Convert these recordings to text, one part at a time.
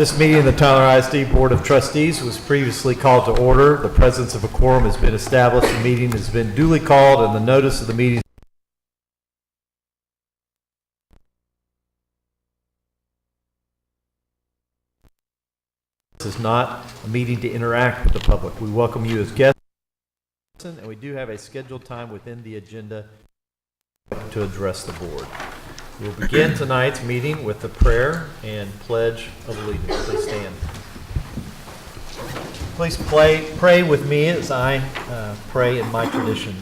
This meeting of the Tyler ISD Board of Trustees was previously called to order. The presence of a quorum has been established. The meeting has been duly called, and the notice of the meeting is not a meeting to interact with the public. We welcome you as guests, and we do have a scheduled time within the agenda to address the board. We'll begin tonight's meeting with the prayer and pledge of allegiance. Please stand. Please pray with me as I pray in my tradition.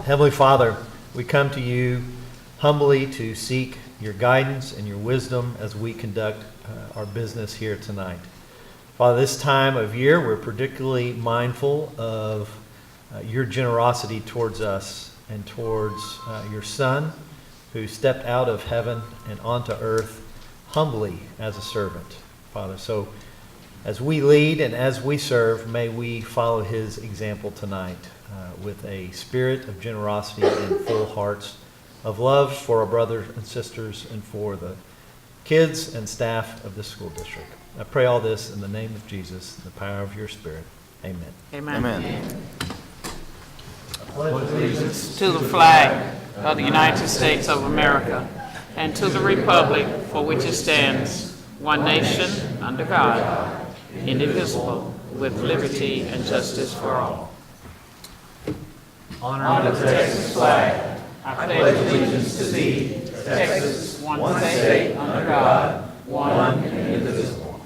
Heavenly Father, we come to you humbly to seek your guidance and your wisdom as we conduct our business here tonight. Father, this time of year, we're particularly mindful of your generosity towards us and towards your Son, who stepped out of heaven and onto earth humbly as a servant, Father. So as we lead and as we serve, may we follow his example tonight with a spirit of generosity and full hearts of love for our brothers and sisters and for the kids and staff of the school district. I pray all this in the name of Jesus, the power of your Spirit. Amen. Amen. Amen. I pledge allegiance To the flag of the United States of America and to the republic for which it stands, one nation, under God, indivisible, with liberty and justice for all. honor the Texas flag, I pledge allegiance to thee, Texas, one state, under God, one and indivisible.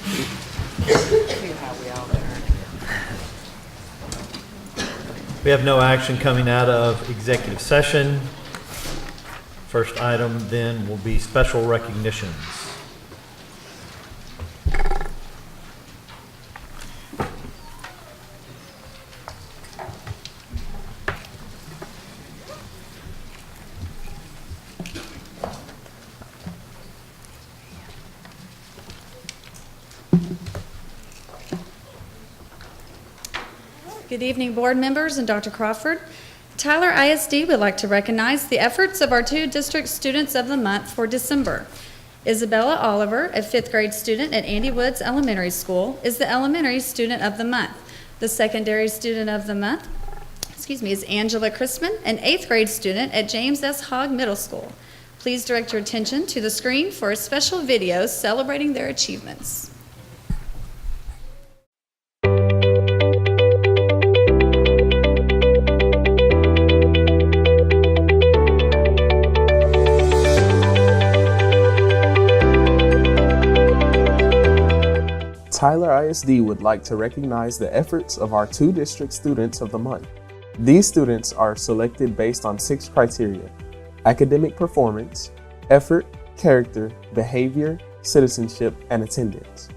See how we all turn. We have no action coming out of executive session. First item then will be special recognitions. Good evening, board members and Dr. Crawford. Tyler ISD would like to recognize the efforts of our two district students of the month for December. Isabella Oliver, a 5th grade student at Andy Woods Elementary School, is the elementary student of the month. The secondary student of the month, is Angela Christman, an 8th grade student at James S. Hogg Middle School. Please direct your attention to the screen for a special video celebrating their achievements. Tyler ISD would like to recognize the efforts of our two district students of the month. These students are selected based on 6 criteria: academic performance, effort, character, behavior, citizenship, and attendance.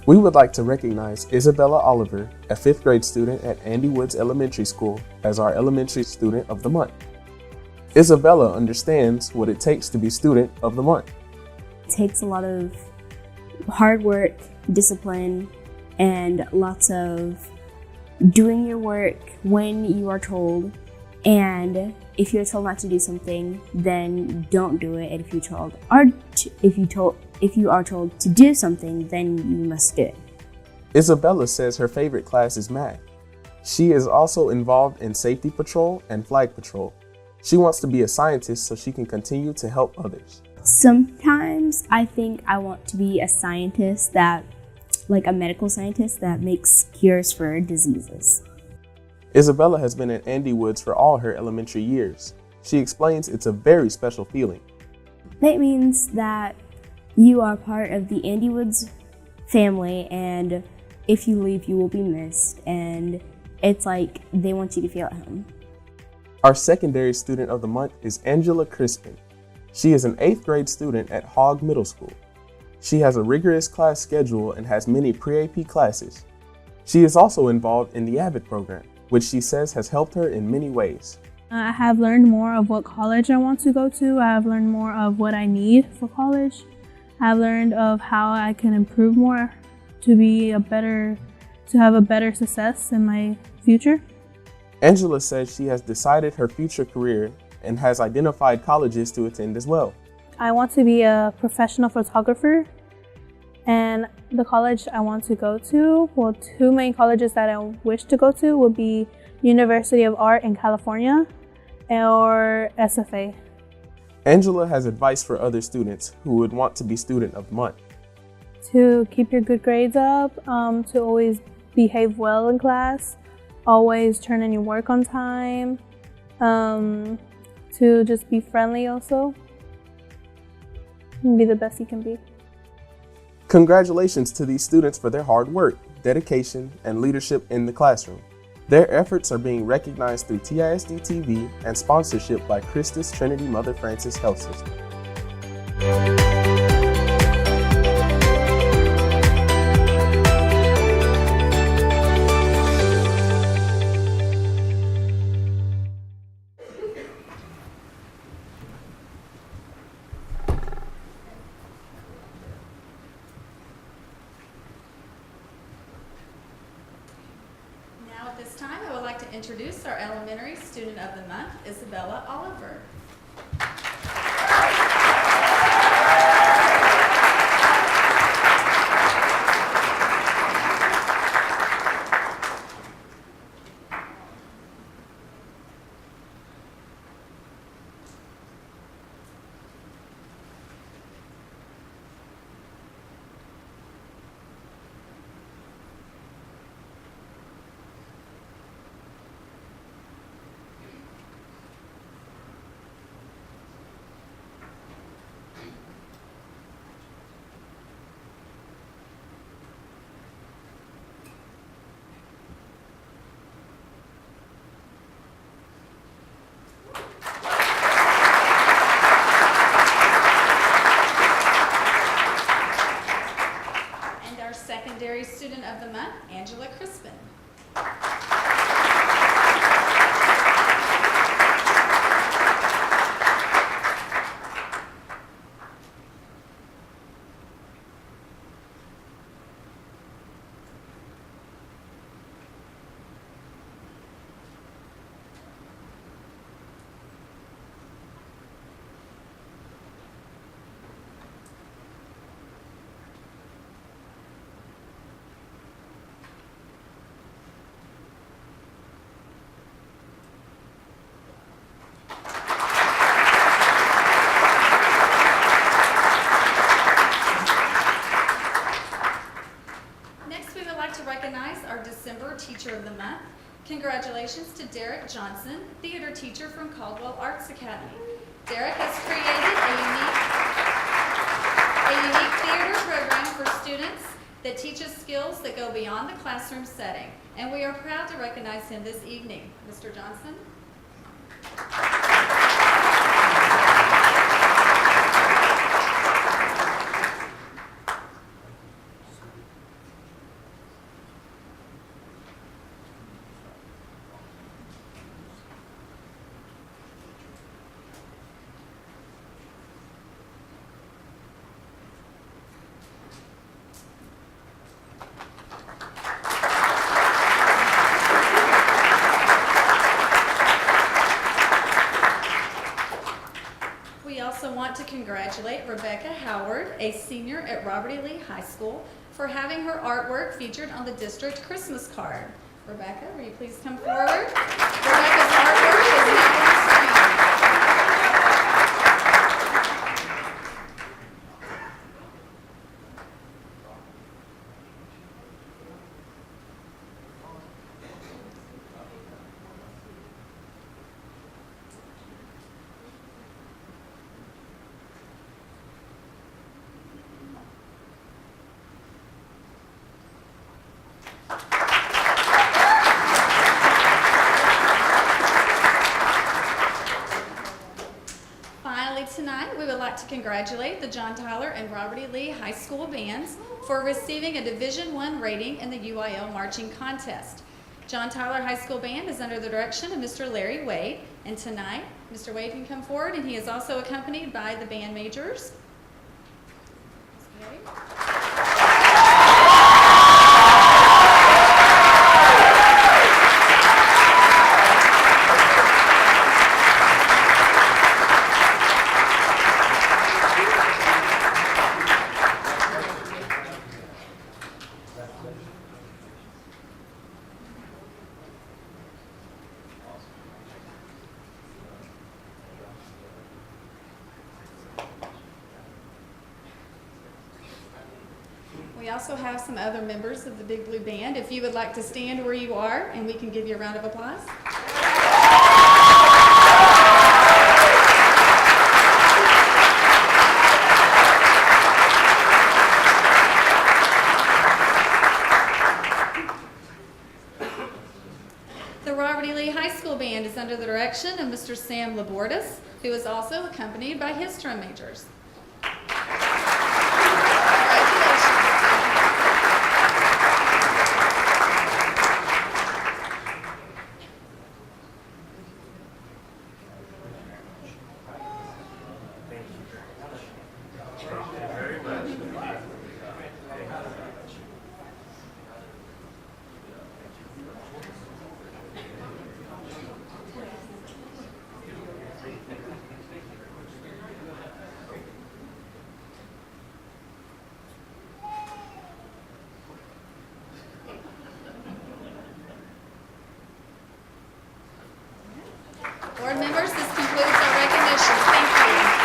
We would like to recognize Isabella Oliver, a 5th grade student at Andy Woods Elementary School, as our elementary student of the month. Isabella understands what it takes to be student of the month. It takes a lot of hard work, discipline, and lots of doing your work when you are told. And if you're told not to do something, then don't do it. And if you are told to do something, then you must do it. Isabella says her favorite class is math. She is also involved in safety patrol and flag patrol. She wants to be a scientist so she can continue to help others. Sometimes I think I want to be a scientist like a medical scientist that makes cures for diseases. Isabella has been at Andy Woods for all her elementary years. She explains it's a very special feeling. That means that you are part of the Andy Woods family, and if you leave, you will be missed, and it's like they want you to feel at home. Our secondary student of the month is Angela Crispin. She is an 8th grade student at Hogg Middle School. She has a rigorous class schedule and has many pre-AP classes. She is also involved in the AVID program, which she says has helped her in many ways. I have learned more of what college I want to go to. I have learned more of what I need for college. I have learned of how I can improve more to have a better success in my future. Angela says she has decided her future career and has identified colleges to attend as well. I want to be a professional photographer. And the college I want to go to, well, two main colleges that I wish to go to would be University of Art in California or SFA. Angela has advice for other students who would want to be Student of the Month. To keep your good grades up, to always behave well in class, always turn in your work on time, to just be friendly also, and be the best you can be. Congratulations to these students for their hard work, dedication, and leadership in the classroom. Their efforts are being recognized through TISD TV and sponsorship by Christus Trinity Mother Francis Health System. Now at this time, I would like to introduce our elementary student of the month, Isabella Oliver. Secondary Student of the Month, Angela Crispin. Teacher of the Month. Congratulations to Derek Johnson, theater teacher from Caldwell Arts Academy. Derek has created a unique theater program for students that teaches skills that go beyond the classroom setting, and we are proud to recognize him this evening. Mr. Johnson. To congratulate Rebecca Howard, a senior at Robert E. Lee High School, for having her artwork featured on the district Christmas card. Rebecca, will you please come forward? Rebecca's artwork is now on screen. Tonight, we would like to congratulate the John Tyler and Robert E. Lee High School bands for receiving a Division I rating in the UIL marching contest. John Tyler High School Band is under the direction of Mr. Larry Wade, and tonight, Mr. Wade can come forward, and he is also accompanied by the band majors. We also have some other members of the Big Blue Band. If you would like to stand where you are, and we can give you a round of applause. The Robert E. Lee High School Band is under the direction of Mr. Sam Labordas, who is also accompanied by his drum majors. Board members, this concludes our recognition. Thank you.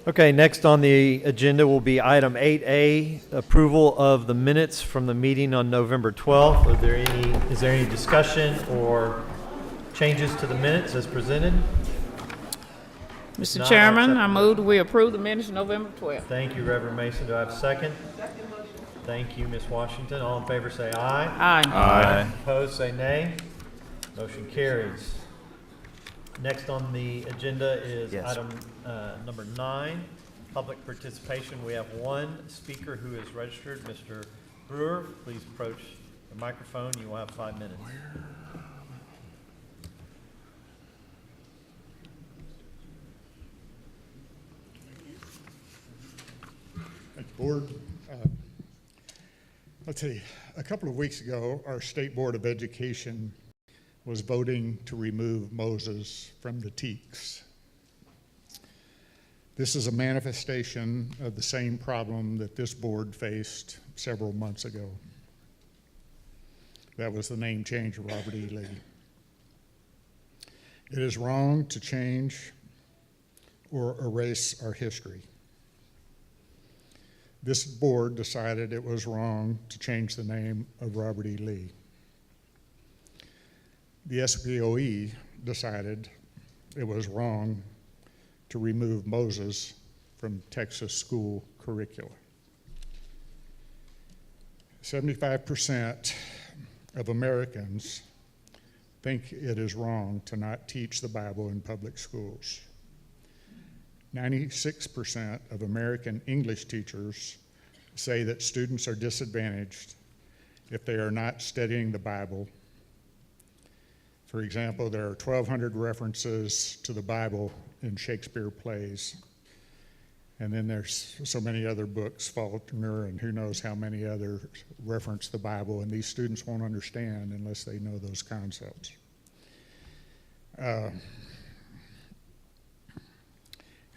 Okay, next on the agenda will be item 8A, approval of the minutes from the meeting on November 12th. Is there any discussion or changes to the minutes as presented? Mr. Not Chairman, acceptable. I move that we approve the minutes of November 12th. Thank you, Reverend Mason. Do I have a second? Thank you, Ms. Washington. All in favor say aye. Aye. Opposed, say nay. Motion carries. Next on the agenda is item number 9, public participation. We have one speaker who is registered. Mr. Brewer, please approach the microphone. You will have 5 minutes. Thank you, Board. Let's see, a couple of weeks ago, our State Board of Education was voting to remove Moses from the TEKS. This is a manifestation of the same problem that this board faced several months ago. That was the name change of Robert E. Lee. It is wrong to change or erase our history. This board decided it was wrong to change the name of Robert E. Lee. The SBOE decided it was wrong to remove Moses from Texas school curricula. 75% of Americans think it is wrong to not teach the Bible in public schools. 96% of American English teachers say that students are disadvantaged if they are not studying the Bible. For example, there are 1,200 references to the Bible in Shakespeare plays. And then there's so many other books, Faulkner and who knows how many others reference the Bible, and these students won't understand unless they know those concepts. How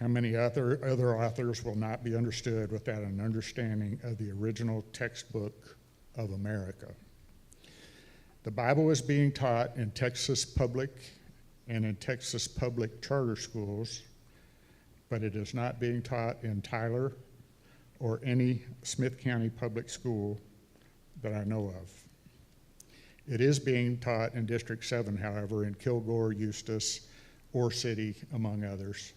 many other authors will not be understood without an understanding of the original textbook of America? The Bible is being taught in Texas public and in Texas public charter schools, but it is not being taught in Tyler or any Smith County public school that I know of. It is being taught in District 7, however, in Kilgore, Eustis, Ore City, among others.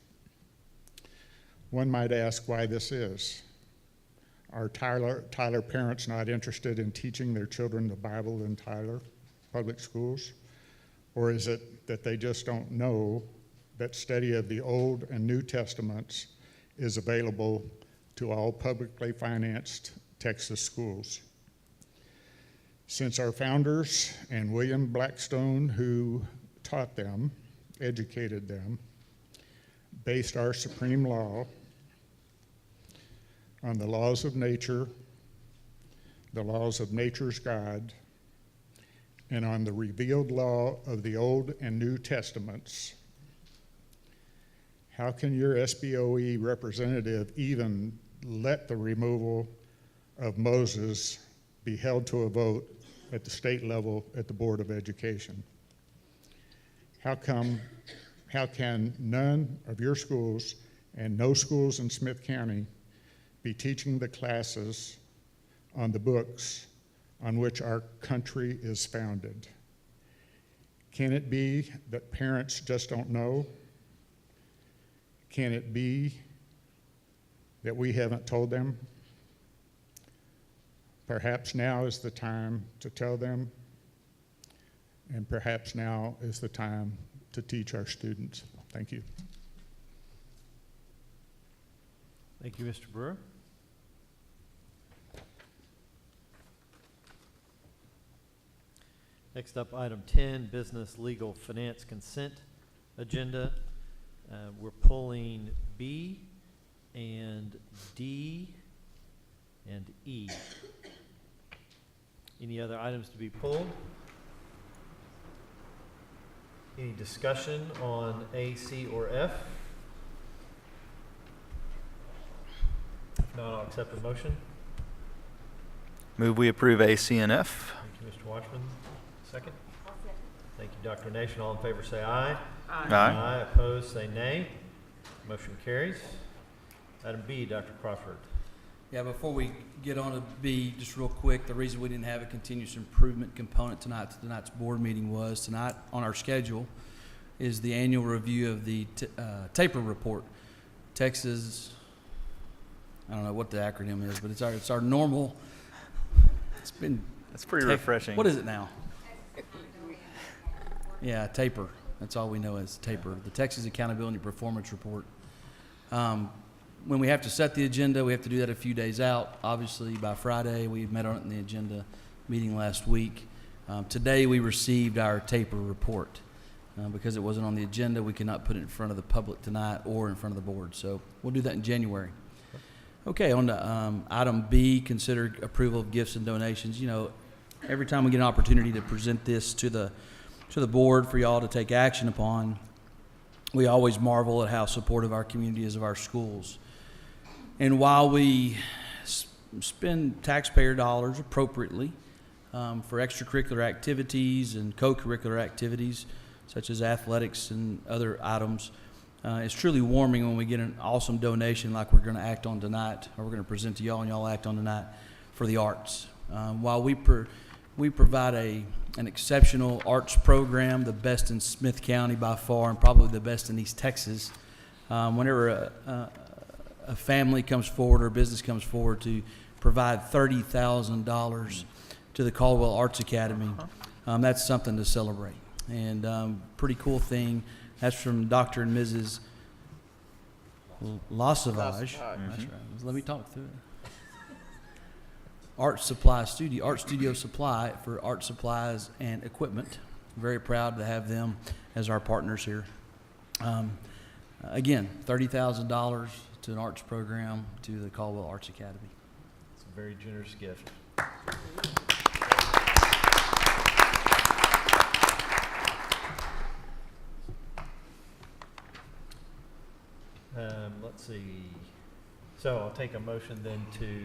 One might ask why this is. Are Tyler parents not interested in teaching their children the Bible in Tyler public schools? Or is it that they just don't know that study of the Old and New Testaments is available to all publicly financed Texas schools? Since our founders and William Blackstone, who taught them, educated them, based our supreme law on the laws of nature, the laws of nature's God, and on the revealed law of the Old and New Testaments, how can your SBOE representative even let the removal of Moses be held to a vote at the state level at the Board of Education? How can none of your schools and no schools in Smith County be teaching the classes on the books on which our country is founded? Can it be that parents just don't know? Can it be that we haven't told them? Perhaps now is the time to tell them, and perhaps now is the time to teach our students. Thank you. Thank you, Mr. Brewer. Next up, item 10, business, legal, finance, consent agenda. We're pulling B and D and E. Any other items to be pulled? Any discussion on A, C, or F? If not, I'll accept the motion. Move we approve A, C, and F. Thank you, Mr. Watchman. Second? Thank you, Dr. Nation. All in favor say aye. Aye. Opposed, say nay. Motion carries. Item B, Dr. Crawford. Yeah, before we get on to B, just real quick, the reason we didn't have a continuous improvement component tonight to tonight's board meeting was tonight on our schedule is the annual review of the TAPER report. Texas, I don't know what the acronym is, but it's our normal, it's been. That's pretty refreshing. What is it now? Yeah, TAPER. That's all we know as TAPER, the Texas Accountability Performance Report. When we have to set the agenda, we have to do that a few days out. Obviously, by Friday, we met on it in the agenda meeting last week. Today, we received our TAPER report. Because it wasn't on the agenda, we cannot put it in front of the public tonight or in front of the board. So we'll do that in January. Okay, on to item B, consider approval of gifts and donations. You know, every time we get an opportunity to present this to the board for y'all to take action upon, we always marvel at how supportive our community is of our schools. And while we spend taxpayer dollars appropriately for extracurricular activities and co-curricular activities, such as athletics and other items, it's truly warming when we get an awesome donation like we're going to act on tonight, or we're going to present to y'all and y'all act on tonight for the arts. While we provide an exceptional arts program, the best in Smith County by far, and probably the best in East Texas, whenever a family comes forward or a business comes forward to provide $30,000 to the Caldwell Arts Academy, that's something to celebrate. And pretty cool thing. That's from Dr. and Mrs. Lasavage. That's right. Let me talk through it. Art Studio Supply for art supplies and equipment. Very proud to have them as our partners here. Again, $30,000 to an arts program to the Caldwell Arts Academy. It's a very generous gift. Let's see. So I'll take a motion then to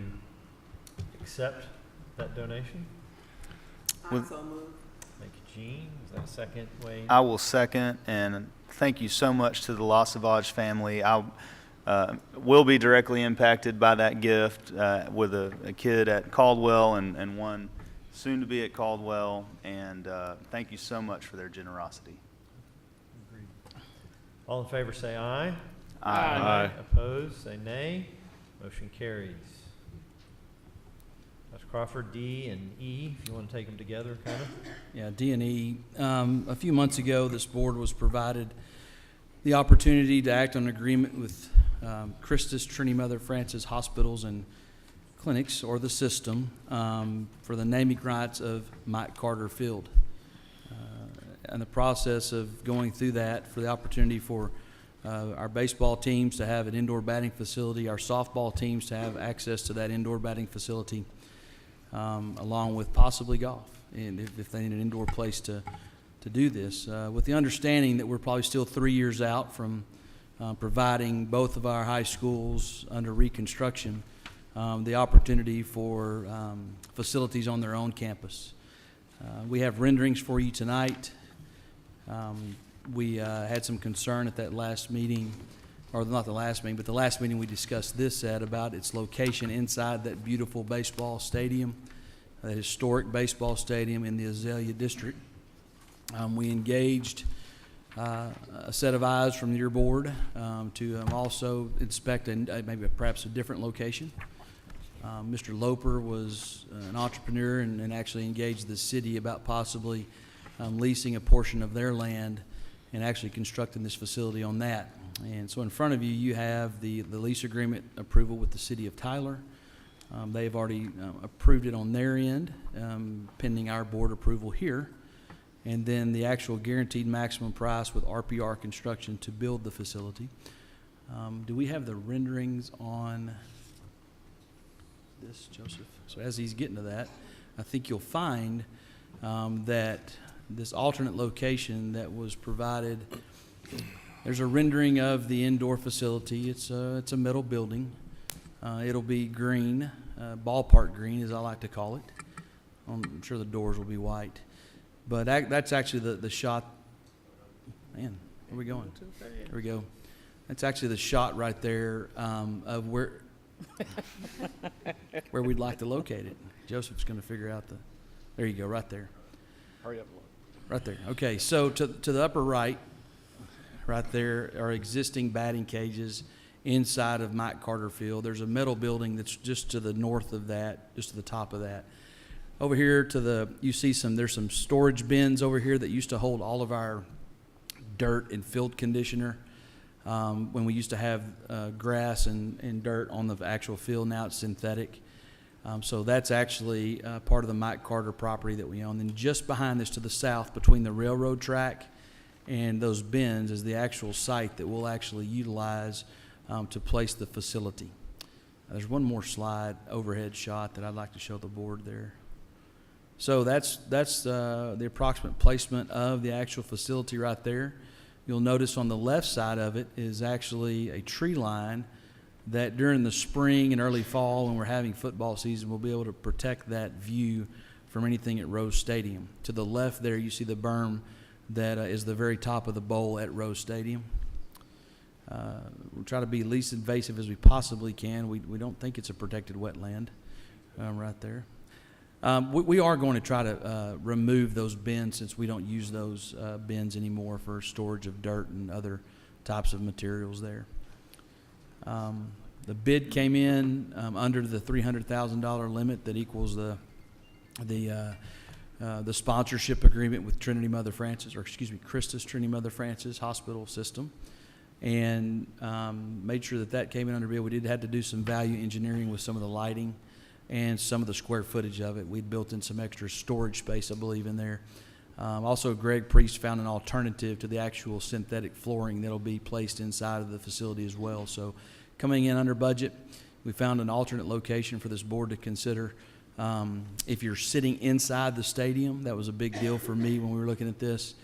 accept that donation. With- Thank you, Gene. Is that a second, Wayne? I will second, and thank you so much to the Lasavage family. I will be directly impacted by that gift with a kid at Caldwell and one soon to be at Caldwell, and thank you so much for their generosity. Agreed. All in favor say aye. Aye. Opposed, say nay. Motion carries. Dr. Crawford, D and E, if you want to take them together, kind of. Yeah, D&E. A few months ago, this board was provided the opportunity to act on an agreement with Christus Trinity Mother Frances Hospitals and Clinics, or the system, for the naming rights of Mike Carter Field. And the process of going through that, for the opportunity for our baseball teams to have an indoor batting facility, our softball teams to have access to that indoor batting facility, along with possibly golf, and if they need an indoor place to do this, with the understanding that we're probably still 3 years out from providing both of our high schools under reconstruction the opportunity for facilities on their own campus. We have renderings for you tonight. We had some concern at that last meeting, or not the last meeting, but the last meeting we discussed this at, about its location inside that beautiful baseball stadium, that historic baseball stadium in the Azalea District. We engaged a set of eyes from your board to also inspect maybe perhaps a different location. Mr. Loper was an entrepreneur and actually engaged the city about possibly leasing a portion of their land and actually constructing this facility on that. And so in front of you, you have the lease agreement approval with the city of Tyler. They've already approved it on their end, pending our board approval here. And then the actual guaranteed maximum price with RPR Construction to build the facility. Do we have the renderings on this, Joseph? So as he's getting to that, I think you'll find that this alternate location that was provided, there's a rendering of the indoor facility. It's a metal building. It'll be green, ballpark green, as I like to call it. I'm sure the doors will be white. But that's actually the shot. Man, where are we going? There we go. That's actually the shot right there of where we'd like to locate it. Joseph's going to figure out there you go, right there. Hurry up. Right there. Okay, so to the upper right there are existing batting cages inside of Mike Carter Field. There's a metal building that's just to the north of that, just to the top of that. Over here you see there's some storage bins over here that used to hold all of our dirt and field conditioner. When we used to have grass and dirt on the actual field, now it's synthetic. So that's actually part of the Mike Carter property that we own. And just behind this to the south, between the railroad track and those bins, is the actual site that we'll actually utilize to place the facility. There's one more slide, overhead shot, that I'd like to show the board there. So that's the approximate placement of the actual facility right there. You'll notice on the left side of it is actually a tree line that during the spring and early fall, when we're having football season, we'll be able to protect that view from anything at Rose Stadium. To the left there, you see the berm that is the very top of the bowl at Rose Stadium. We'll try to be least invasive as we possibly can. We don't think it's a protected wetland right there. We are going to try to remove those bins, since we don't use those bins anymore for storage of dirt and other types of materials there. The bid came in under the $300,000 limit that equals the sponsorship agreement with Christus Trinity Mother Frances Hospital System, and made sure that came in under bid. We did have to do some value engineering with some of the lighting and some of the square footage of it. We'd built in some extra storage space, I believe, in there. Also, Greg Priest found an alternative to the actual synthetic flooring that'll be placed inside of the facility as well. So, coming in under budget, we found an alternate location for this board to consider. If you're sitting inside the stadium, that was a big deal for me when we were looking at this.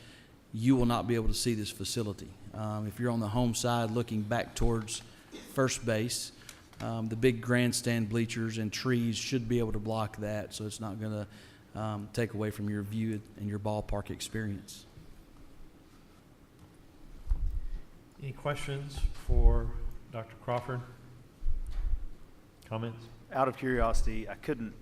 You will not be able to see this facility. If you're on the home side looking back towards first base, the big grandstand bleachers and trees should be able to block that, so it's not going to take away from your view and your ballpark experience. Any questions for Dr. Crawford? Comments? Out of curiosity, I couldn't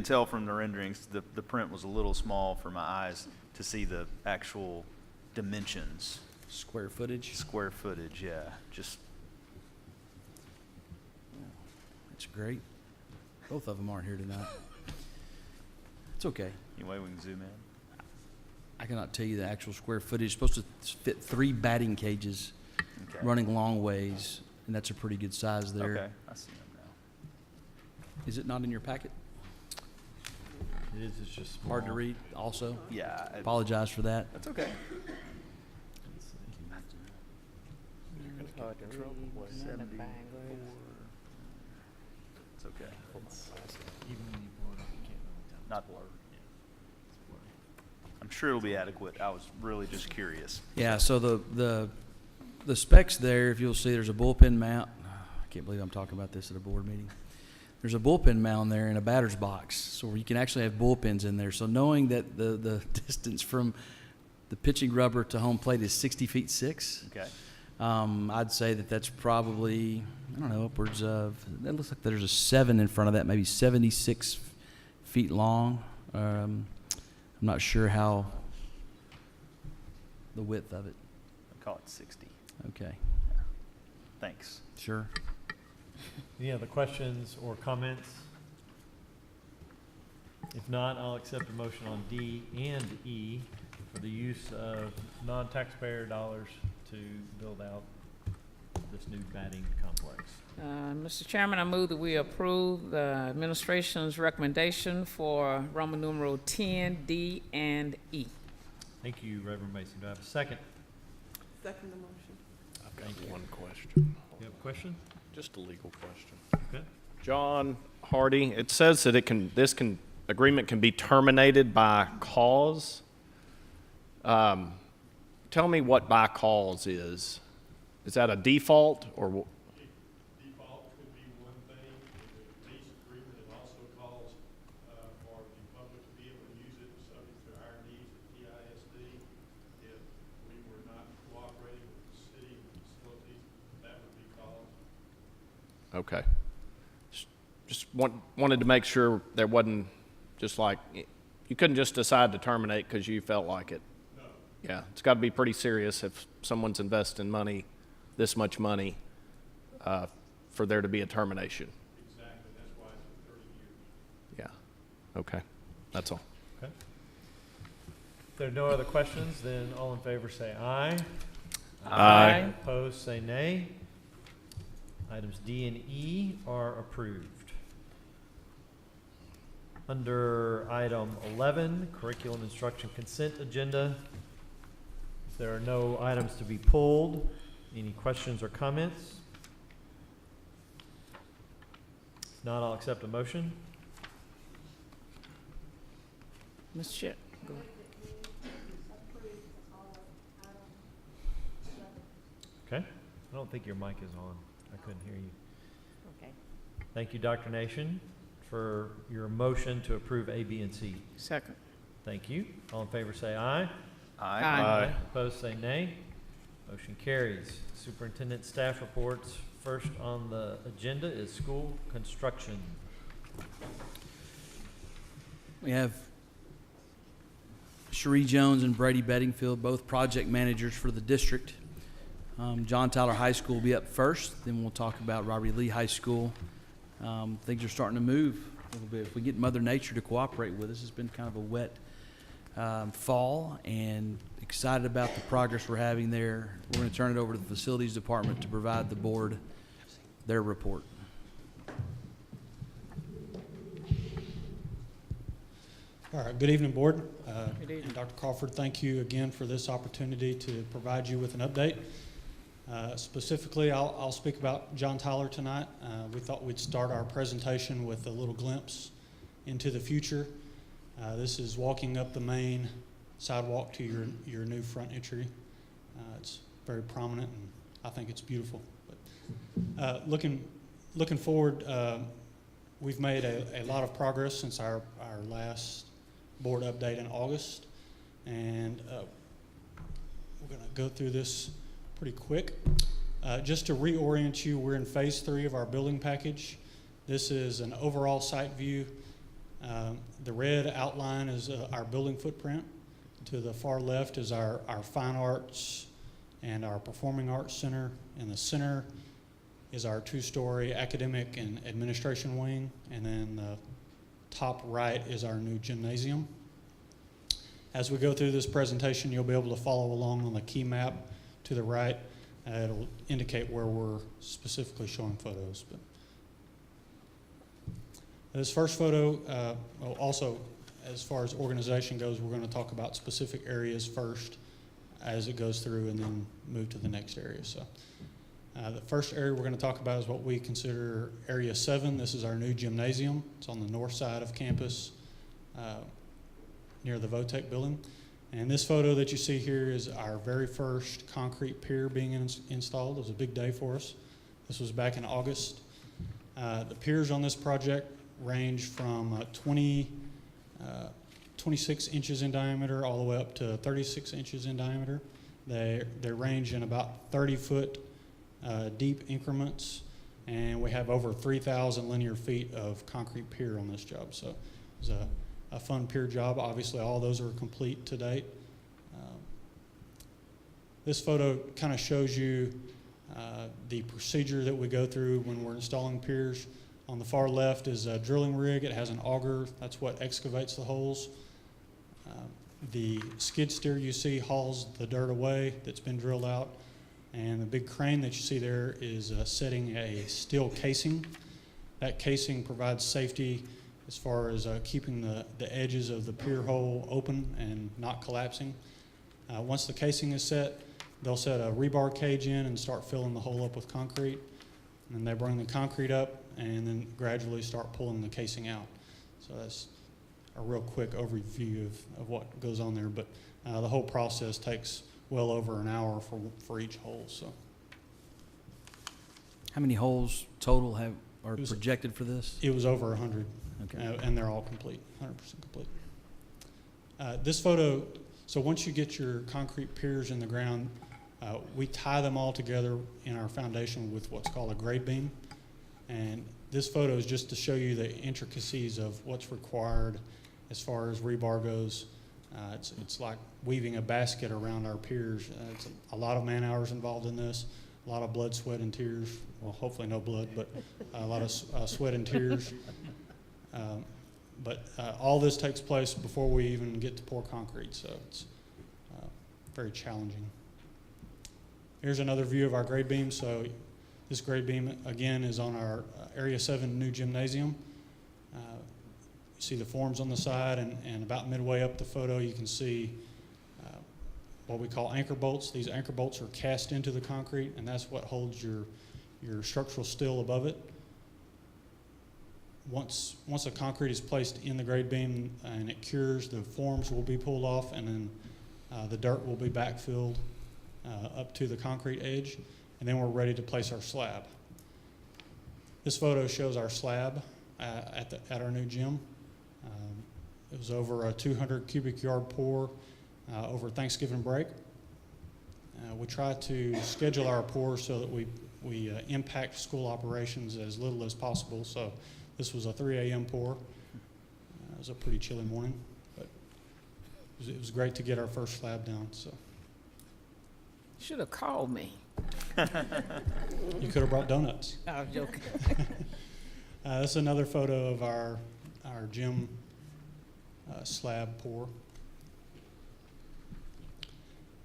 tell from the renderings. The print was a little small for my eyes to see the actual dimensions. Square footage? Square footage, yeah. Just That's great. Both of them aren't here tonight. It's okay. Any way we can zoom in? I cannot tell you the actual square footage. It's supposed to fit 3 batting cages Okay. running long ways, and that's a pretty good size there. Okay, I see them now. Is it not in your packet? It is, it's just small. Hard to read also? Yeah, Apologize for that. that's okay. It's okay. Not blurred. I'm sure it'll be adequate. I was really just curious. Yeah, so the specs there, if you'll see, there's a bullpen mount. I can't believe I'm talking about this at a board meeting. There's a bullpen mount there and a batter's box, so you can actually have bullpens in there. So knowing that the distance from the pitching rubber to home plate is 60 feet 6, Okay. I'd say that's probably, I don't know, upwards of, it looks like there's a 7 in front of that, maybe 76 feet long. I'm not sure how the width of it. I call it 60. Okay, Thanks. sure. Any other questions or comments? If not, I'll accept a motion on D and E for the use of non-taxpayer dollars to build out this new batting complex. Mr. Chairman, I move that we approve the administration's recommendation for Roman numeral 10, D, and E. Thank you, Reverend Mason. Do I have a second? Second the motion. I've got One question, You have a question? just a legal question. Okay. John Hardy, it says that agreement can be terminated by cause. Tell me what by cause is. Is that a default or? Default could be one thing. The lease agreement, it also calls for the public to be able to use it subject to our needs at TISD. If we were not cooperating with the city facilities, that would be cause. Okay. Just wanted to make sure there wasn't just like, you couldn't just decide to terminate because you felt like it. No. Yeah, it's got to be pretty serious if someone's investing money, this much money, for there to be a termination. Exactly. That's why it's for 30 years. Yeah, okay, that's all. Okay. If there are no other questions, then all in favor say aye. Aye. Opposed, say nay. Items D and E are approved. Under item 11, curriculum instruction consent agenda. If there are no items to be pulled, any questions or comments? If not, I'll accept a motion. Mr. Chair, go ahead. Okay. I don't think your mic is on. I couldn't hear you. Okay. Thank you, Dr. Nation, for your motion to approve A, B, and C. Second. Thank you. All in favor say aye. Aye. Opposed say nay. Motion carries. Superintendent staff reports. First on the agenda is school construction. We have Cherie Jones and Brady Bedingfield, both project managers for the district. John Tyler High School will be up first. Then we'll talk about Robert Lee High School. Things are starting to move a little bit. If we get Mother Nature to cooperate with us, it's been kind of a wet fall, and excited about the progress we're having there. We're going to turn it over to the facilities department to provide the board their report. All right, good evening, Board. Good evening. And Dr. Crawford, thank you again for this opportunity to provide you with an update. Specifically, I'll speak about John Tyler tonight. We thought we'd start our presentation with a little glimpse into the future. This is walking up the main sidewalk to your new front entry. It's very prominent, and I think it's beautiful. But looking forward, we've made a lot of progress since our last board update in August, and we're going to go through this pretty quick. Just to reorient you, we're in phase 3 of our building package. This is an overall site view. The red outline is our building footprint. To the far left is our fine arts and our performing arts center. In the center is our two-story academic and administration wing, and then the top right is our new gymnasium. As we go through this presentation, you'll be able to follow along on the key map to the right. It'll indicate where we're specifically showing photos. But this first photo, also as far as organization goes, we're going to talk about specific areas first as it goes through and then move to the next area. So the first area we're going to talk about is what we consider Area 7. This is our new gymnasium. It's on the north side of campus near the VOTEC building. And this photo that you see here is our very first concrete pier being installed. It was a big day for us. This was back in August. The piers on this project range from 26 inches in diameter all the way up to 36 inches in diameter. They range in about 30-foot deep increments, and we have over 3,000 linear feet of concrete pier on this job. So it was a fun pier job. Obviously, all those are complete to date. This photo kind of shows you the procedure that we go through when we're installing piers. On the far left is a drilling rig. It has an auger. That's what excavates the holes. The skid steer you see hauls the dirt away that's been drilled out. And the big crane that you see there is setting a steel casing. That casing provides safety as far as keeping the edges of the pier hole open and not collapsing. Once the casing is set, they'll set a rebar cage in and start filling the hole up with concrete. And then they bring the concrete up and then gradually start pulling the casing out. So that's a real quick overview of what goes on there. But the whole process takes well over an hour for each hole. So, How many holes total are projected for this? It was over 100. Okay. And they're all complete, 100% complete. This photo, so once you get your concrete piers in the ground, we tie them all together in our foundation with what's called a grade beam. And this photo is just to show you the intricacies of what's required as far as rebar goes. It's like weaving a basket around our piers. It's a lot of man hours involved in this, a lot of blood, sweat, and tears. Well, hopefully no blood, but a lot of sweat and tears. But all this takes place before we even get to pour concrete, so it's very challenging. Here's another view of our grade beam. So this grade beam, again, is on our Area 7 new gymnasium. You see the forms on the side, and about midway up the photo, you can see what we call anchor bolts. These anchor bolts are cast into the concrete, and that's what holds your structural steel above it. Once the concrete is placed in the grade beam and it cures, the forms will be pulled off, and then the dirt will be backfilled up to the concrete edge, and then we're ready to place our slab. This photo shows our slab at our new gym. It was over a 200 cubic yard pour over Thanksgiving break. We try to schedule our pours so that we impact school operations as little as possible. So this was a 3 a.m. pour. It was a pretty chilly morning, but it was great to get our first slab down. So Should have called me. you could have brought donuts. I was joking. This is another photo of our gym slab pour.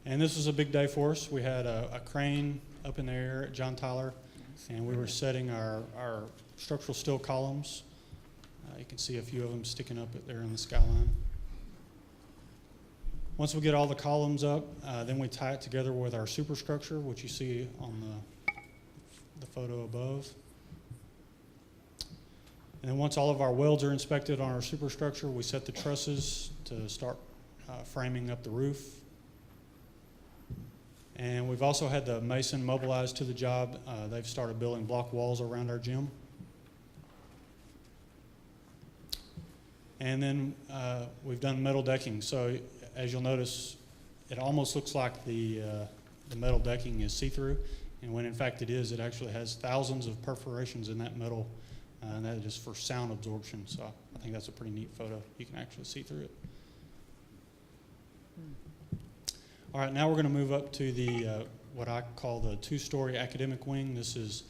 And this was a big day for us. We had a crane up in the air at John Tyler, and we were setting our structural steel columns. You can see a few of them sticking up there in the skyline. Once we get all the columns up, then we tie it together with our superstructure, which you see on the photo above. And then once all of our welds are inspected on our superstructure, we set the trusses to start framing up the roof. And we've also had the mason mobilized to the job. They've started building block walls around our gym. And then we've done metal decking. So as you'll notice, it almost looks like the metal decking is see-through. And when in fact it is, it actually has thousands of perforations in that metal. And that is for sound absorption. So I think that's a pretty neat photo. You can actually see through it. All right, now we're going to move up to the what I call the two-story academic wing. This is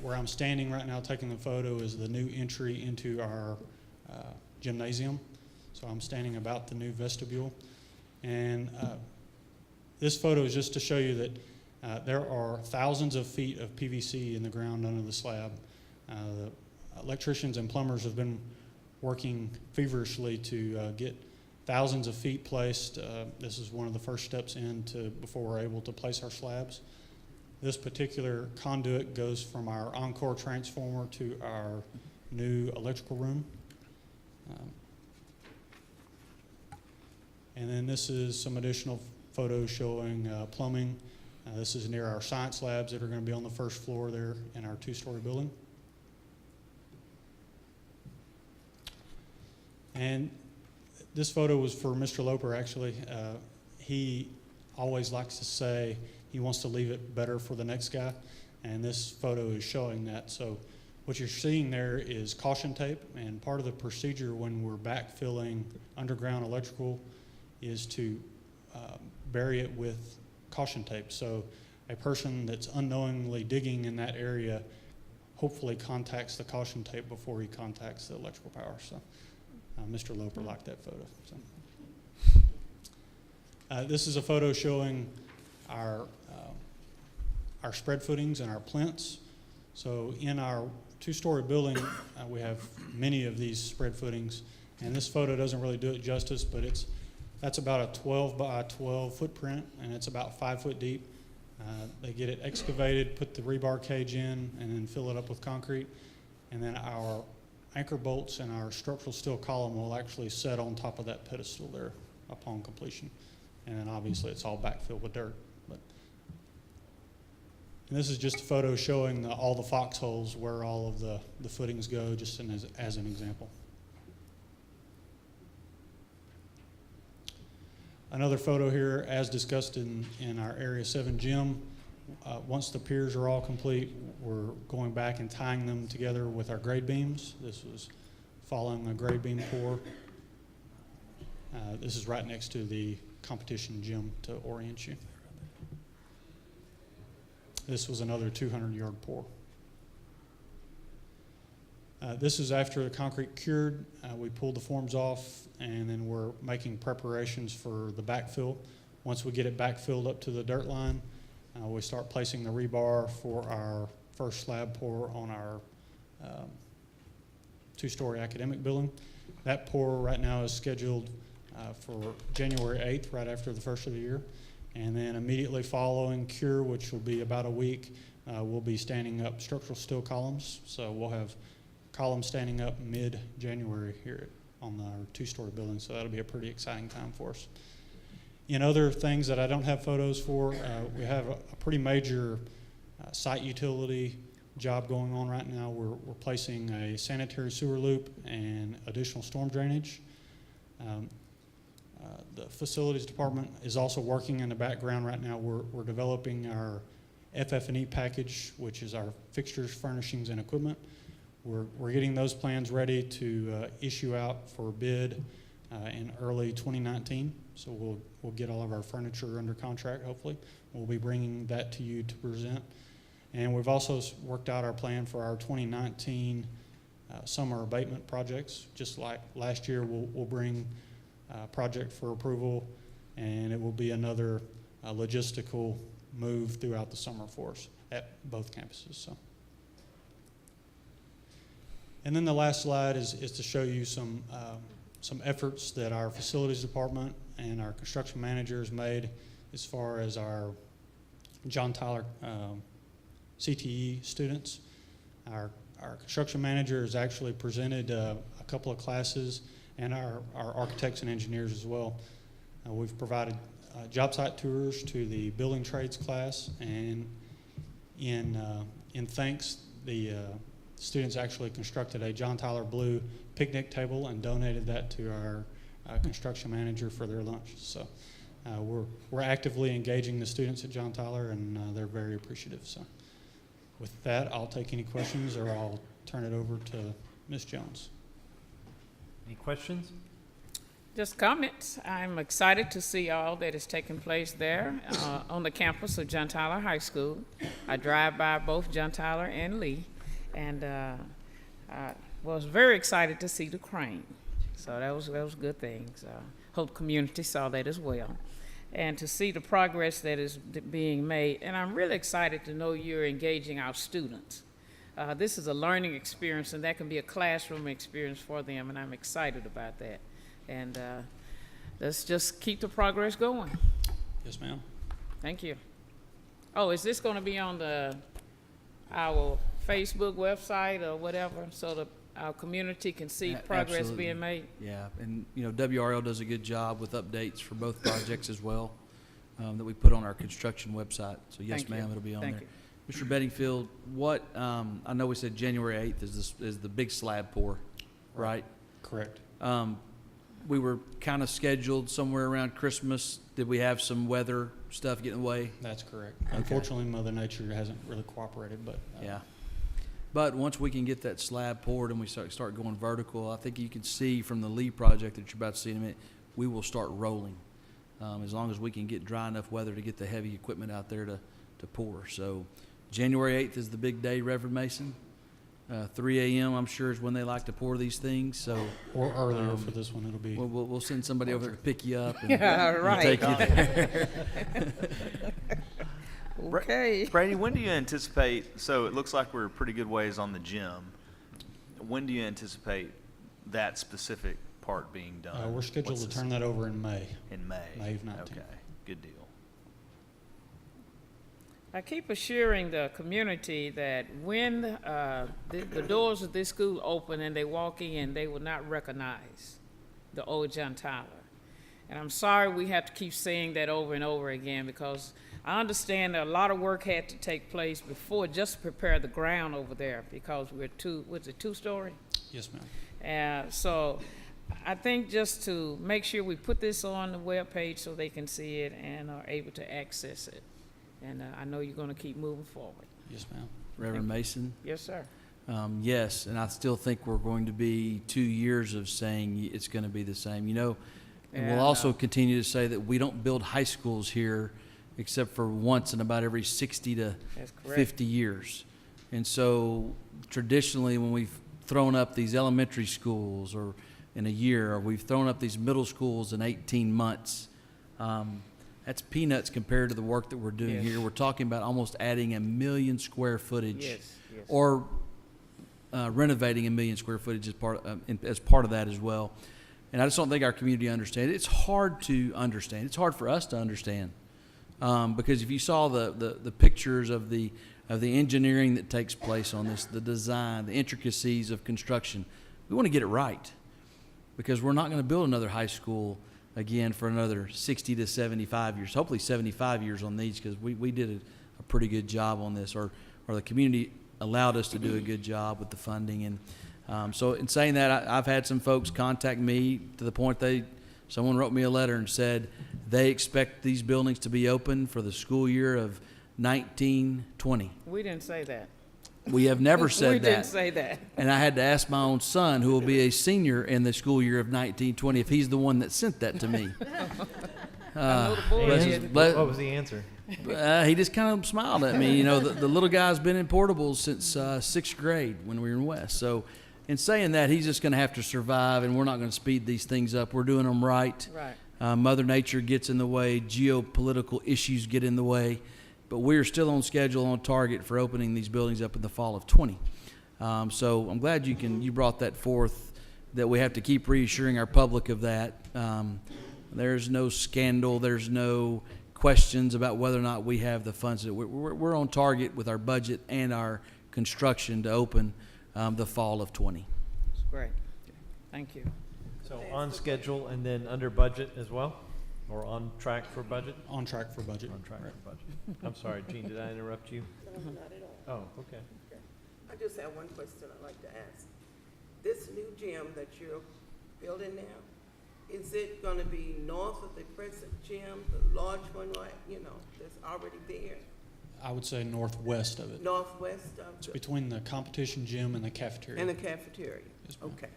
where I'm standing right now taking the photo is the new entry into our gymnasium. So I'm standing about the new vestibule. And this photo is just to show you that there are thousands of feet of PVC in the ground under the slab. The electricians and plumbers have been working feverishly to get thousands of feet placed. This is one of the first steps before we're able to place our slabs. This particular conduit goes from our Encore transformer to our new electrical room. And then this is some additional photos showing plumbing. This is near our science labs that are going to be on the first floor there in our two-story building. And this photo was for Mr. Loper, actually. He always likes to say he wants to leave it better for the next guy, and this photo is showing that. So what you're seeing there is caution tape, and part of the procedure when we're backfilling underground electrical is to bury it with caution tape. So a person that's unknowingly digging in that area hopefully contacts the caution tape before he contacts the electrical power. So Mr. Loper liked that photo. So. This is a photo showing our spread footings and our plinths. So in our two-story building, we have many of these spread footings, and this photo doesn't really do it justice, but that's about a 12 by 12 footprint, and it's about 5 foot deep. They get it excavated, put the rebar cage in, and then fill it up with concrete. And then our anchor bolts and our structural steel column will actually set on top of that pedestal there upon completion. And then obviously it's all backfilled with dirt. And this is just a photo showing all the foxholes where all of the footings go, just as an example. Another photo here, as discussed in our Area 7 gym. Once the piers are all complete, we're going back and tying them together with our grade beams. This was following a grade beam pour. This is right next to the competition gym to orient you. This was another 200-yard pour. This is after the concrete cured. We pulled the forms off, and then we're making preparations for the backfill. Once we get it backfilled up to the dirt line, we start placing the rebar for our first slab pour on our two-story academic building. That pour right now is scheduled for January 8th, right after the first of the year. And then immediately following cure, which will be about a week, we'll be standing up structural steel columns. So we'll have columns standing up mid-January here on our two-story building. So that'll be a pretty exciting time for us. In other things that I don't have photos for, we have a pretty major site utility job going on right now. We're placing a sanitary sewer loop and additional storm drainage. The facilities department is also working in the background right now. We're developing our FF&E package, which is our fixtures, furnishings, and equipment. We're getting those plans ready to issue out for bid in early 2019. So we'll get all of our furniture under contract, hopefully. We'll be bringing that to you to present. And we've also worked out our plan for our 2019 summer abatement projects. Just like last year, we'll bring a project for approval, and it will be another logistical move throughout the summer for us at both campuses. So. And then the last slide is to show you some efforts that our facilities department and our construction manager has made as far as our John Tyler CTE students. Our construction manager has actually presented a couple of classes, and our architects and engineers as well. We've provided job site tours to the building trades class, and in thanks, the students actually constructed a John Tyler Blue picnic table and donated that to our construction manager for their lunch. So we're actively engaging the students at John Tyler, and they're very appreciative. So with that, I'll take any questions, or I'll turn it over to Ms. Jones. Any questions? Just comments. I'm excited to see all that is taking place there on the campus of John Tyler High School. I drive by both John Tyler and Lee, and I was very excited to see the crane. So that was a good thing. So hope the community saw that as well, and to see the progress that is being made. And I'm really excited to know you're engaging our students. This is a learning experience, and that can be a classroom experience for them, and I'm excited about that. And let's just keep the progress going. Yes, ma'am. Thank you. Oh, is this going to be on our Facebook website or whatever, so that our community can see progress Absolutely. being made? Yeah, and WRL does a good job with updates for both projects as well, that we put on our construction website. So yes, Thank you. ma'am, it'll be on Thank there. Mr. Bedingfield, what I know we said January 8th is the big slab pour, right? Correct. We were kind of scheduled somewhere around Christmas. Did we have some weather stuff get in the way? That's correct. Unfortunately, Mother Nature hasn't really cooperated, but Yeah. But once we can get that slab poured and we start going vertical, I think you can see from the Lee project that you're about to see in a minute, we will start rolling. As long as we can get dry enough weather to get the heavy equipment out there to pour. So January 8th is the big day, Reverend Mason. 3 a.m. I'm sure is when they like to pour these things. So or earlier for this one, it'll be. We'll send somebody over to pick you up and, Yeah, right. and take you there. Okay. Brady, when do you anticipate, so it looks like we're a pretty good ways on the gym. When do you anticipate that specific part being done? We're scheduled What's to the turn that over in May. In May? May of 19. Okay, good deal. I keep assuring the community that when the doors of this school open and they walk in, they will not recognize the old John Tyler. And I'm sorry we have to keep saying that over and over again, because I understand that a lot of work had to take place before just to prepare the ground over there, because we're two-story? Yes, ma'am. So I think just to make sure we put this on the webpage so they can see it and are able to access it. And I know you're going to keep moving forward. Yes, ma'am. Reverend Mason? Yes, sir. Yes, and I still think we're going to be 2 years of saying it's going to be the same. And we'll also continue to say that we don't build high schools here except for once in about every 60 to 50 years. And so traditionally when we've thrown up these elementary schools or in a year, or we've thrown up these middle schools in 18 months, that's peanuts compared to the work that we're doing here. We're talking about almost adding 1 million square footage or renovating 1 million square footage as part of that as well. And I just don't think our community understands. It's hard to understand. It's hard for us to understand because if you saw the pictures of the engineering that takes place on this, the design, the intricacies of construction, we want to get it right, because we're not going to build another high school again for another 60 to 75 years, hopefully 75 years on these, because we did a pretty good job on this, or the community allowed us to do a good job with the funding. And so in saying that, I've had some folks contact me to the point someone wrote me a letter and said they expect these buildings to be open for the school year of 1920. We didn't say that. We have never said that. We didn't say that. And I had to ask my own son, who will be a senior in the school year of 1920, if he's the one that sent that to me. What was the answer? He just kind of smiled at me. The little guy's been in portables since 6th grade when we were in West. So in saying that, he's just going to have to survive, and we're not going to speed these things up. We're doing them right. Right. Mother Nature gets in the way. Geopolitical issues get in the way. But we're still on schedule, on target for opening these buildings up in the fall of 20. So I'm glad you brought that forth, that we have to keep reassuring our public of that. There's no scandal. There's no questions about whether or not we have the funds. We're on target with our budget and our construction to open the fall of 20. That's great. Thank you. So on schedule and then under budget as well? Or on track for budget? On track for budget. On track for budget. I'm sorry, Gene, did I interrupt you? No, not at all. Oh, okay. I just have one question I'd like to ask. This new gym that you're building now, is it gonna be north of the present gym, the large one, right, that's already there? I would say northwest of it. Northwest of It's the, between the competition gym and the cafeteria. and the cafeteria? Yes, ma'am. Okay,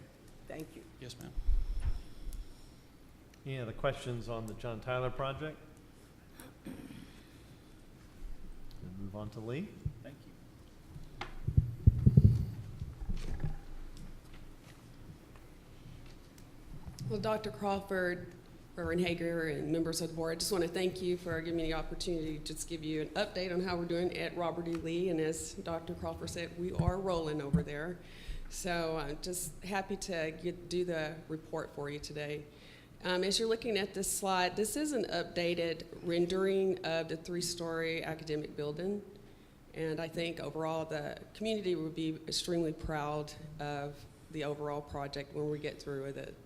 thank you. Yes, ma'am. Any other questions on the John Tyler project? Then move on to Lee. Thank you. Well, Dr. Crawford, Reverend Hager, and members of the board, I just want to thank you for giving me the opportunity to just give you an update on how we're doing at Robert E. Lee. And as Dr. Crawford said, we are rolling over there. So I'm just happy to do the report for you today. As you're looking at this slide, this is an updated rendering of the 3-story academic building. And I think overall the community will be extremely proud of the overall project when we get through with it.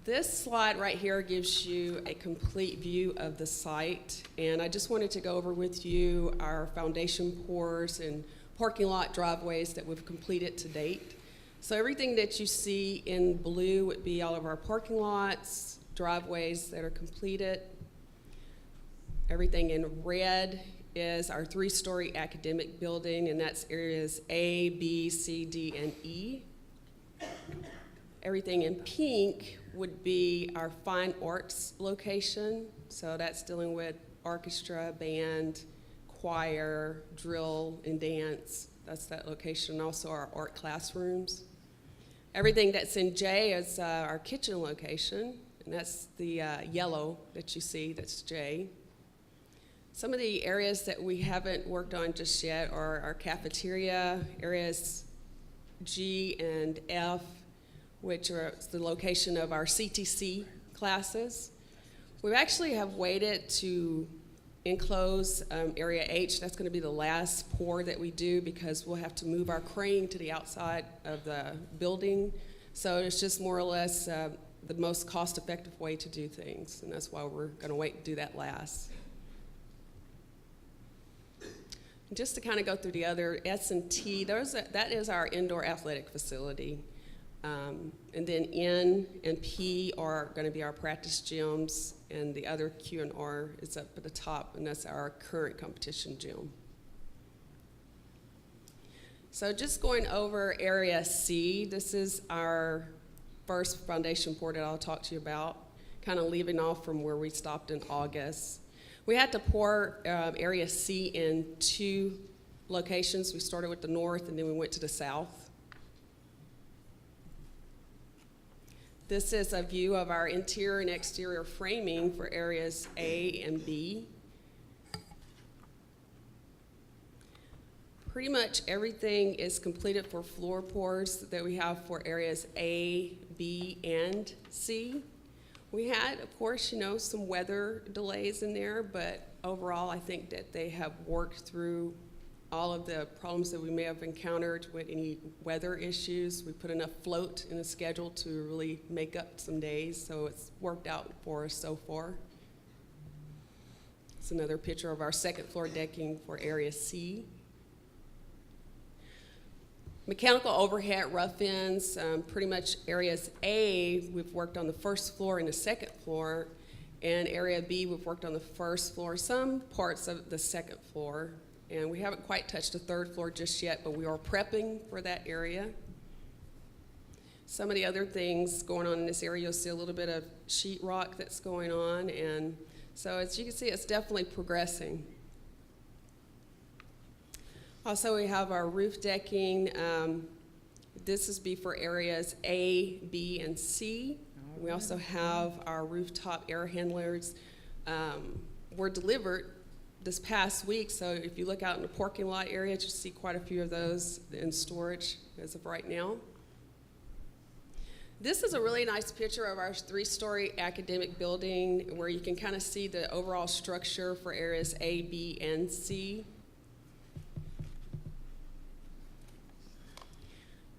This slide right here gives you a complete view of the site, and I just wanted to go over with you our foundation pours and parking lot driveways that we've completed to date. So everything that you see in blue would be all of our parking lots, driveways that are completed. Everything in red is our 3-story academic building, and that's areas A, B, C, D, and E. Everything in pink would be our fine arts location. So that's dealing with orchestra, band, choir, drill, and dance. That's that location. Also our art classrooms. Everything that's in J is our kitchen location, and that's the yellow that you see, that's J. Some of the areas that we haven't worked on just yet are our cafeteria, areas G and F, which are the location of our CTC classes. We actually have waited to enclose area H. That's going to be the last pour that we do because we'll have to move our crane to the outside of the building. So it's just more or less the most cost-effective way to do things, and that's why we're going to wait and do that last. And just to kind of go through the other S&T, that is our indoor athletic facility. And then N and P are going to be our practice gyms, and the other Q and R is up at the top, and that's our current competition gym. So just going over area C, this is our first foundation pour that I'll talk to you about, kind of leaving off from where we stopped in August. We had to pour area C in 2 locations. We started with the north, and then we went to the south. This is a view of our interior and exterior framing for areas A and B. Pretty much everything is completed for floor pours that we have for areas A, B, and C. We had, of course, some weather delays in there, but overall I think that they have worked through all of the problems that we may have encountered with any weather issues. We put enough float in the schedule to really make up some days, so it's worked out for us so far. It's another picture of our 2nd floor decking for area C. Mechanical overhead rough ends, pretty much areas A, we've worked on the 1st floor and the 2nd floor, and area B, we've worked on the 1st floor, some parts of the 2nd floor. And we haven't quite touched the 3rd floor just yet, but we are prepping for that area. Some of the other things going on in this area, you'll see a little bit of sheetrock that's going on. And so as you can see, it's definitely progressing. Also, we have our roof decking. This is B for areas A, B, and C. We also have our rooftop air handlers. Were delivered this past week, so if you look out in the parking lot area, you see quite a few of those in storage as of right now. This is a really nice picture of our 3-story academic building where you can kind of see the overall structure for areas A, B, and C.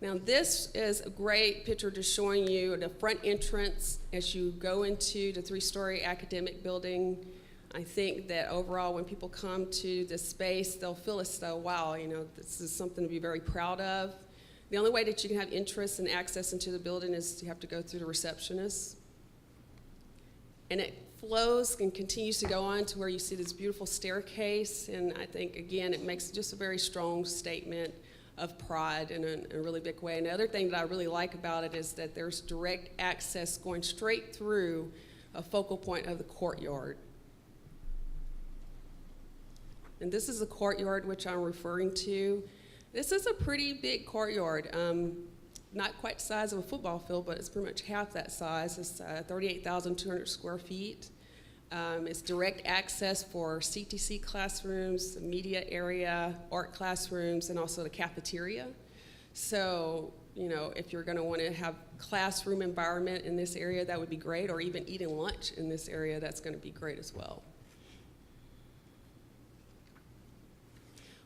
Now this is a great picture just showing you the front entrance as you go into the 3-story academic building. I think that overall when people come to this space, they'll feel as though, wow, this is something to be very proud of. The only way that you can have interest and access into the building is you have to go through the receptionist. And it flows and continues to go on to where you see this beautiful staircase, and I think, again, it makes just a very strong statement of pride in a really big way. And the other thing that I really like about it is that there's direct access going straight through a focal point of the courtyard. And this is the courtyard which I'm referring to. This is a pretty big courtyard. Not quite the size of a football field, but it's pretty much half that size. It's 38,200 square feet. It's direct access for CTC classrooms, media area, art classrooms, and also the cafeteria. So, you know, if you're going to want to have classroom environment in this area, that would be great, or even eating lunch in this area, that's going to be great as well.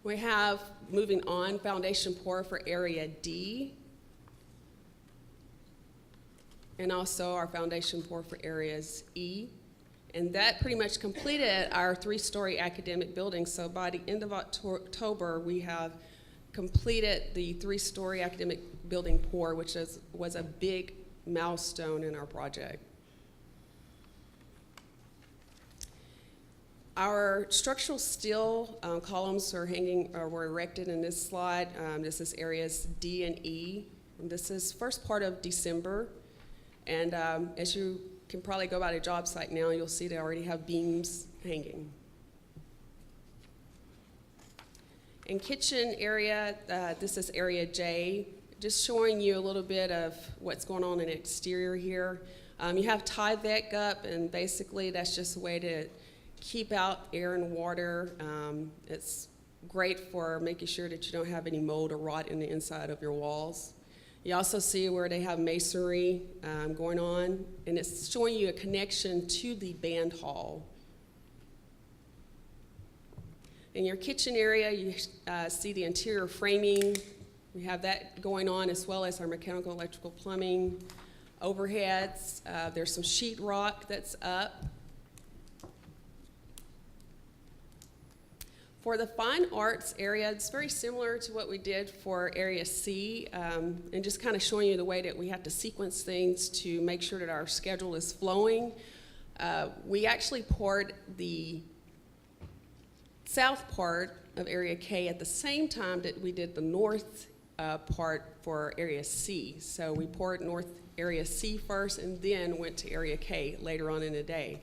We have, moving on, foundation pour for area D, and also our foundation pour for areas E. And that pretty much completed our 3-story academic building. So by the end of October, we have completed the 3-story academic building pour, which was a big milestone in our project. Our structural steel columns are were erected in this slide. This is areas D and E. And this is first part of December. And as you can probably go by the job site now, you'll see they already have beams hanging. In kitchen area, this is area J, just showing you a little bit of what's going on in the exterior here. You have Tyvek up, and basically that's just a way to keep out air and water. It's great for making sure that you don't have any mold or rot in the inside of your walls. You also see where they have masonry going on, and it's showing you a connection to the band hall. In your kitchen area, you see the interior framing. We have that going on, as well as our mechanical, electrical, plumbing, overheads. There's some sheetrock that's up. For the fine arts area, it's very similar to what we did for area C, and just kind of showing you the way that we have to sequence things to make sure that our schedule is flowing. We actually poured the south part of area K at the same time that we did the north part for area C. So we poured north area C first and then went to area K later on in the day.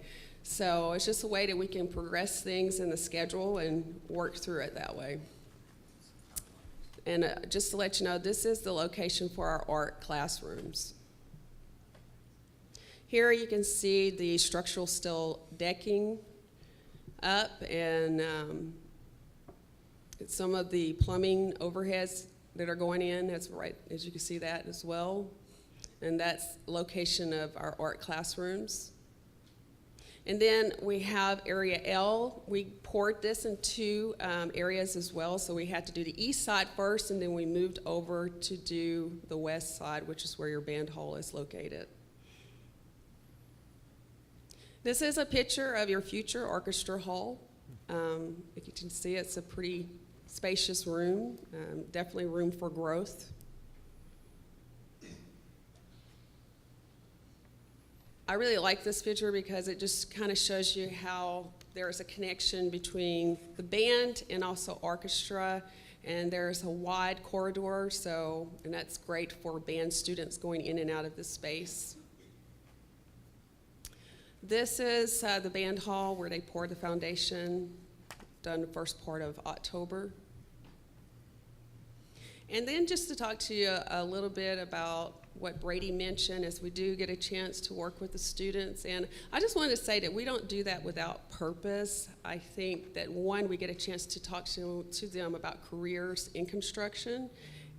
So it's just a way that we can progress things in the schedule and work through it that way. And just to let you know, this is the location for our art classrooms. Here you can see the structural steel decking up, and some of the plumbing overheads that are going in. That's right, as you can see that as well. And that's location of our art classrooms. And then we have area L. We poured this in 2 areas as well, so we had to do the east side first, and then we moved over to do the west side, which is where your band hall is located. This is a picture of your future orchestra hall. If you can see, it's a pretty spacious room, definitely room for growth. I really like this picture because it just kind of shows you how there's a connection between the band and also orchestra, and there's a wide corridor, and that's great for band students going in and out of this space. This is the band hall where they poured the foundation, done the first part of October. And then just to talk to you a little bit about what Brady mentioned, is we do get a chance to work with the students. And I just wanted to say that we don't do that without purpose. I think that, one, we get a chance to talk to them about careers in construction.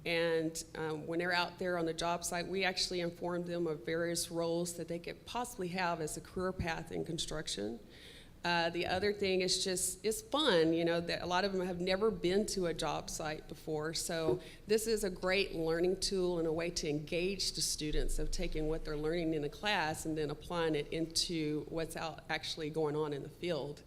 And when they're out there on the job site, we actually inform them of various roles that they could possibly have as a career path in construction. The other thing is just, it's fun, you know, that a lot of them have never been to a job site before. So this is a great learning tool and a way to engage the students of taking what they're learning in the class and then applying it into what's actually going on in the field.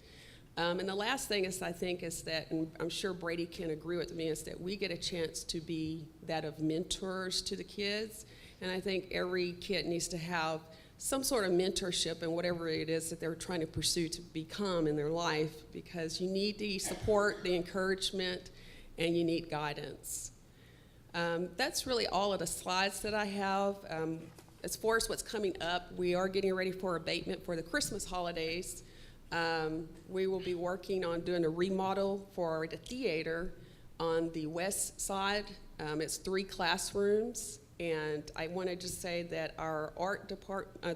And the last thing is, I think, is that, and I'm sure Brady can agree with me, is that we get a chance to be that of mentors to the kids. And I think every kid needs to have some sort of mentorship in whatever it is that they're trying to pursue to become in their life, because you need the support, the encouragement, and you need guidance. That's really all of the slides that I have. As far as what's coming up, we are getting ready for abatement for the Christmas holidays. We will be working on doing a remodel for the theater on the west side. It's 3 classrooms, and I want to just say that our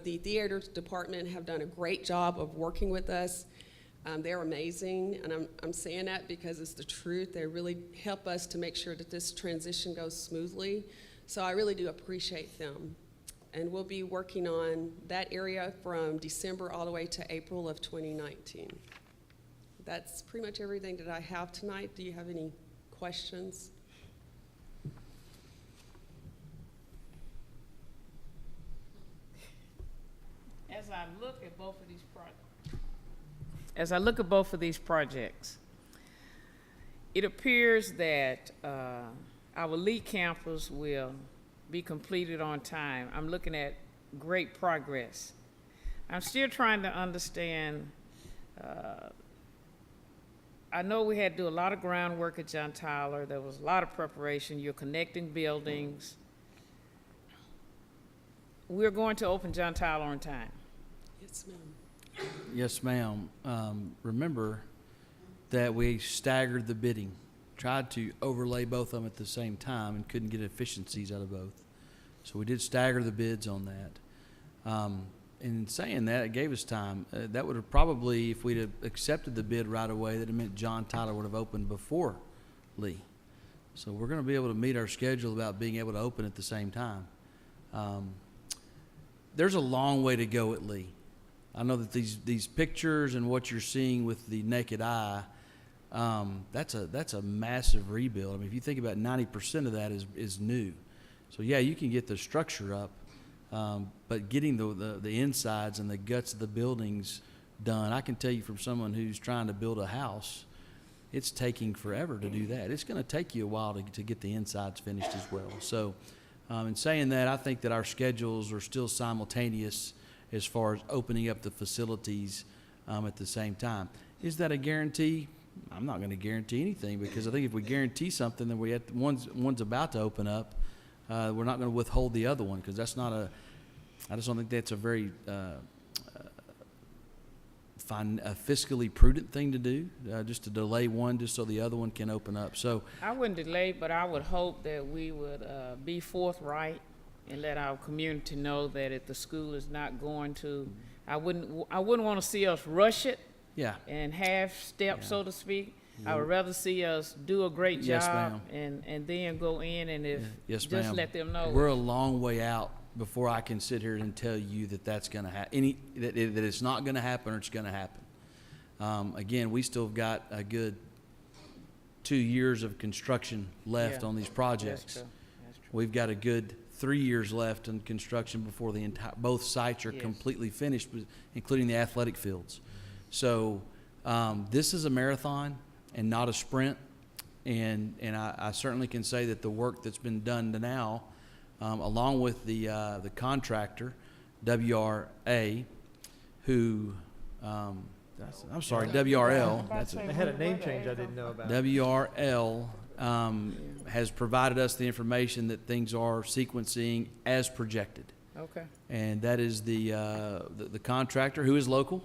the theater department have done a great job of working with us. They're amazing, and I'm saying that because it's the truth. They really help us to make sure that this transition goes smoothly. So I really do appreciate them. And we'll be working on that area from December all the way to April of 2019. That's pretty much everything that I have tonight. Do you have any questions? As I look at both of these projects, it appears that our Lee campus will be completed on time. I'm looking at great progress. I'm still trying to understand. I know we had to do a lot of groundwork at John Tyler. There was a lot of preparation. You're connecting buildings. We're going to open John Tyler on time. Yes, ma'am. Yes, ma'am. Remember that we staggered the bidding, tried to overlay both of them at the same time and couldn't get efficiencies out of both. So we did stagger the bids on that. In saying that, it gave us time. That would have probably, if we'd have accepted the bid right away, that it meant John Tyler would have opened before Lee. So we're going to be able to meet our schedule about being able to open at the same time. There's a long way to go at Lee. I know that these pictures and what you're seeing with the naked eye, that's a massive rebuild. I mean, if you think about 90% of that is new. So yeah, you can get the structure up, but getting the insides and the guts of the buildings done, I can tell you from someone who's trying to build a house, it's taking forever to do that. It's going to take you a while to get the insides finished as well. So in saying that, I think that our schedules are still simultaneous as far as opening up the facilities at the same time. Is that a guarantee? I'm not going to guarantee anything, because I think if we guarantee something, then one's about to open up, we're not going to withhold the other one, because that's not I just don't think that's a very fiscally prudent thing to do, just to delay one just so the other one can open up. So I wouldn't delay, but I would hope that we would be forthright and let our community know that if the school is not going to, I wouldn't want to see us rush it. Yeah. And half step, so to speak. I would rather see us do a great Yes, job ma'am. and then go in, and if Yes, just ma'am. let them know. We're a long way out before I can sit here and tell you that that's going to happen. That it's not going to happen or it's going to happen. Again, we still got a good 2 years of construction left on these projects. That's true. We've got a good 3 years left in construction before both sites are completely finished, including the athletic fields. So this is a marathon and not a sprint. And I certainly can say that the work that's been done to now, along with the contractor, WRA, who I'm sorry, WRL. They had a name change I didn't know about. WRL has provided us the information that things are sequencing as projected. Okay. And that is the contractor, who is local.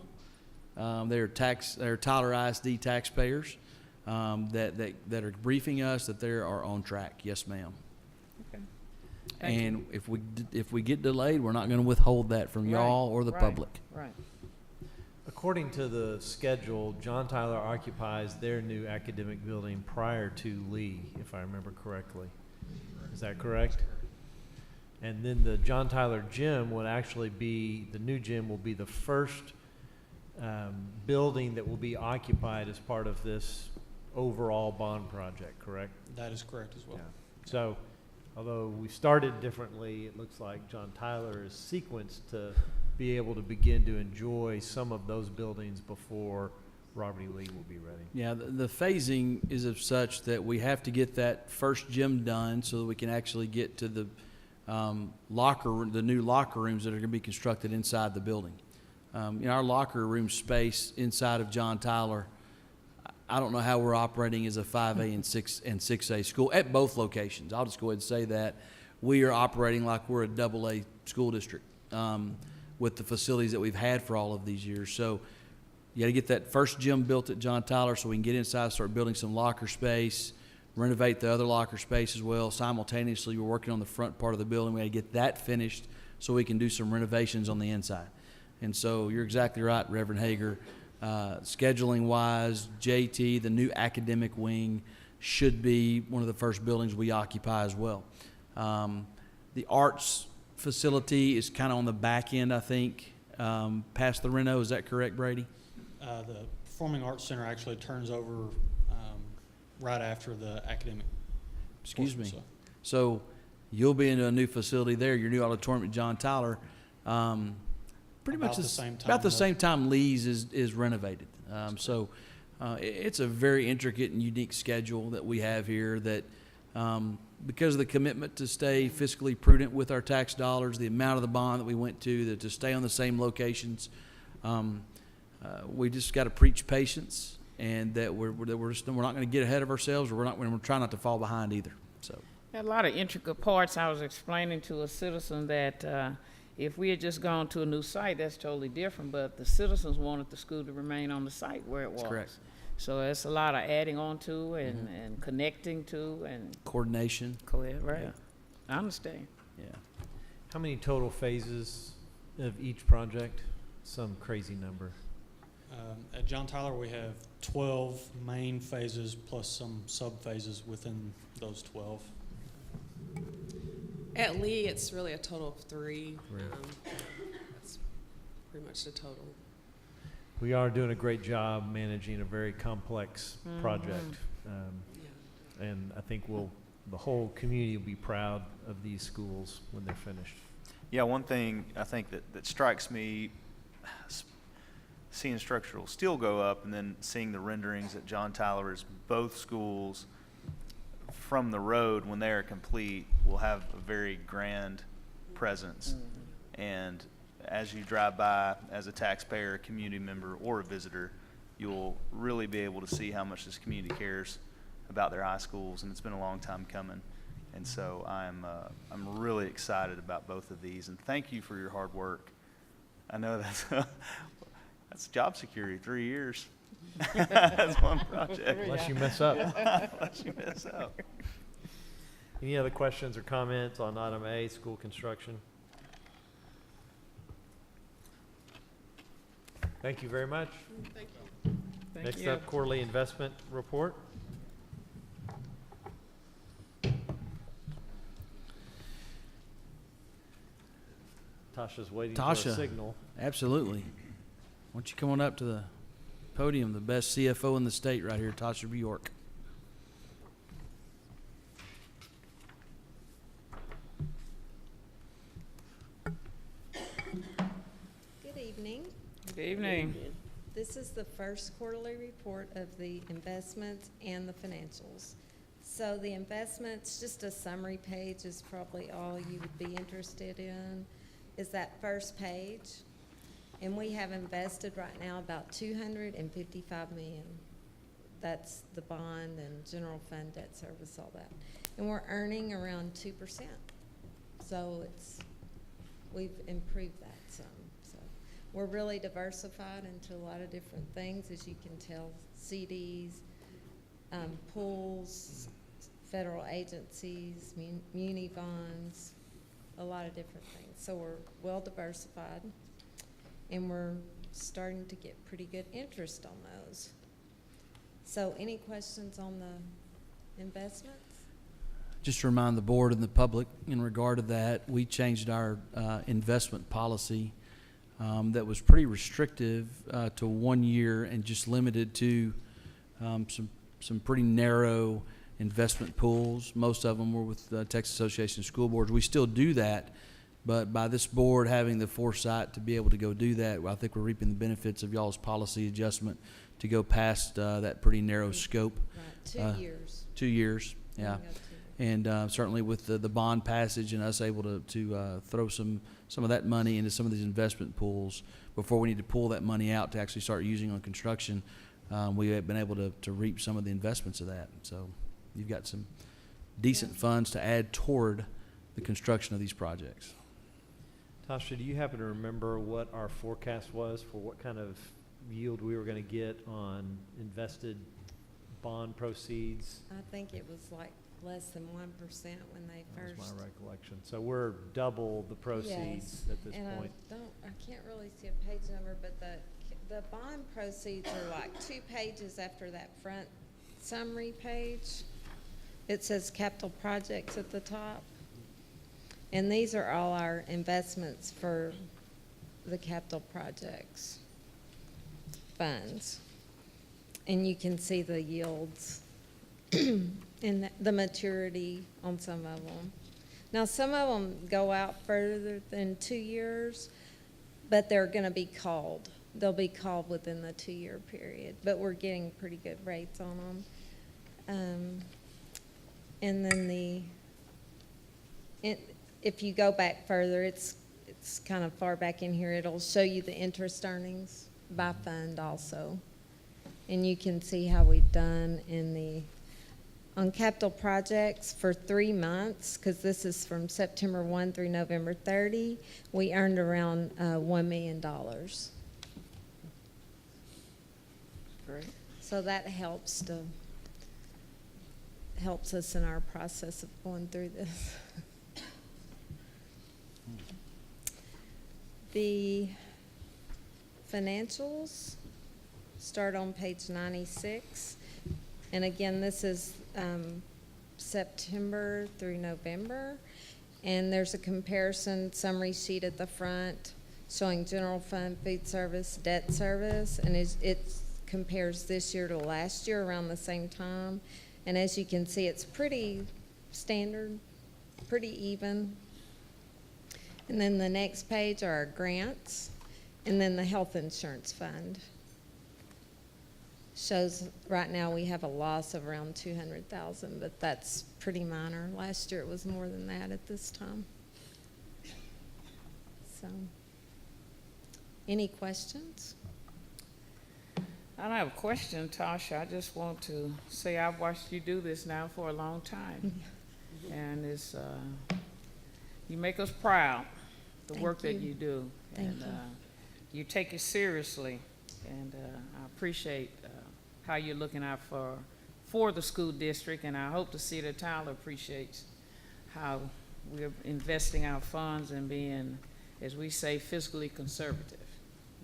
They're Tyler ISD taxpayers that are briefing us that they are on track. Yes, ma'am. Okay. And if we get delayed, we're not going to withhold that from y'all or the public. Right. According to the schedule, John Tyler occupies their new academic building prior to Lee, if I remember correctly. Is that correct? And then the John Tyler gym would actually be, the new gym will be the first building that will be occupied as part of this overall bond project, correct? That is correct as well. Yeah. So, although we started differently, it looks like John Tyler is sequenced to be able to begin to enjoy some of those buildings before Robert E. Lee will be ready. Yeah, the phasing is of such that we have to get that first gym done so that we can actually get to the the new locker rooms that are going to be constructed inside the building. Our locker room space inside of John Tyler, I don't know how we're operating as a 5A and 6A school at both locations. I'll just go ahead and say that. We are operating like we're a AA school district with the facilities that we've had for all of these years. So you got to get that first gym built at John Tyler so we can get inside, start building some locker space, renovate the other locker space as well. Simultaneously, we're working on the front part of the building. We got to get that finished so we can do some renovations on the inside. And so you're exactly right, Reverend Hager. Scheduling-wise, JT, the new academic wing, should be one of the first buildings we occupy as well. The arts facility is kind of on the back end, I think, past the reno. Is that correct, Brady? The Performing Arts Center actually turns over right after the academic. Excuse me. So So you'll be in a new facility there, your new auditorium at John Tyler. Pretty About much the same time about the that- same time Lee's is renovated. It's a very intricate and unique schedule that we have here that because of the commitment to stay fiscally prudent with our tax dollars, the amount of the bond that we went to stay on the same locations, we just got to preach patience, and that we're not going to get ahead of ourselves, or we're trying not to fall behind either. So There are a lot of intricate parts. I was explaining to a citizen that if we had just gone to a new site, that's totally different, but the citizens wanted the school to remain on the site where it was. correct. So it's a lot of adding on to and connecting to and Coordination. right. Yeah. I understand. Yeah. How many total phases of each project? Some crazy number. at John Tyler, we have 12 main phases plus some sub-phases within those 12. At Lee, it's really a total of 3. Right. That's pretty much the total. We are doing a great job managing a very complex project. And I think the whole community will be proud of these schools when they're finished. Yeah, one thing I think that strikes me, seeing structural steel go up and then seeing the renderings at John Tyler is both schools from the road, when they are complete, will have a very grand presence. And as you drive by as a taxpayer, a community member, or a visitor, you'll really be able to see how much this community cares about their high schools, and it's been a long time coming. And so I'm really excited about both of these, and thank you for your hard work. I know that's job security, 3 years. That's one project. Unless you mess up. Unless you mess up. Any other questions or comments on item A, school construction? Thank you very much. Thank you. Next up, quarterly investment report. Tasha's waiting for a Tasha. signal. Absolutely. Why don't you come on up to the podium, the best CFO in the state right here, Tasha Bjork. Good evening. Good evening. This is the first quarterly report of the investments and the financials. So the investments, just a summary page is probably all you would be interested in, is that first page. And we have invested right now about $255 million. That's the bond and general fund debt service, all that. And we're earning around 2%. So we've improved that some. So we're really diversified into a lot of different things, as you can tell, CDs, pools, federal agencies, muni bonds, a lot of different things. So we're well diversified, and we're starting to get pretty good interest on those. So any questions on the investments? Just to remind the board and the public in regard to that, we changed our investment policy that was pretty restrictive to 1 year and just limited to some pretty narrow investment pools. Most of them were with the Texas Association of School Boards. We still do that, but by this board having the foresight to be able to go do that, I think we're reaping the benefits of y'all's policy adjustment to go past that pretty narrow scope. Right, 2 years. 2 years, yeah. And certainly with the bond passage and us able to throw some of that money into some of these investment pools before we need to pull that money out to actually start using on construction, we have been able to reap some of the investments of that. So you've got some decent funds to add toward the construction of these projects. Tasha, do you happen to remember what our forecast was for what kind of yield we were going to get on invested bond proceeds? I think it was like less than 1% when they That first. was my recollection. So we're double the proceeds Yes, at this and point. I can't really see a page number, but the bond proceeds are like 2 pages after that front summary page. It says capital projects at the top. And these are all our investments for the capital projects funds. And you can see the yields and the maturity on some of them. Now, some of them go out further than 2 years, but they're going to be called. They'll be called within the 2-year period, but we're getting pretty good rates on them. And then if you go back further, it's kind of far back in here. It'll show you the interest earnings by fund also. And you can see how we've done on capital projects for 3 months, because this is from September 1 through November 30, we earned around $1 million. Great. So that helps us in our process of going through this. The financials start on page 96. And again, this is September through November. And there's a comparison summary sheet at the front showing general fund, food service, debt service. And it compares this year to last year around the same time. And as you can see, it's pretty standard, pretty even. And then the next page are our grants, and then the health insurance fund. Shows right now we have a loss of around $200,000, but that's pretty minor. Last year it was more than that at this time. So, any questions? I don't have a question, Tasha. I just want to say I've watched you do this now for a long time. And it's, you make us proud, the Thank work that you. you do. Thank And you take it seriously. And I appreciate how you're looking out for the school district. And I hope to see that Tyler appreciates how we're investing our funds and being, as we say, fiscally conservative.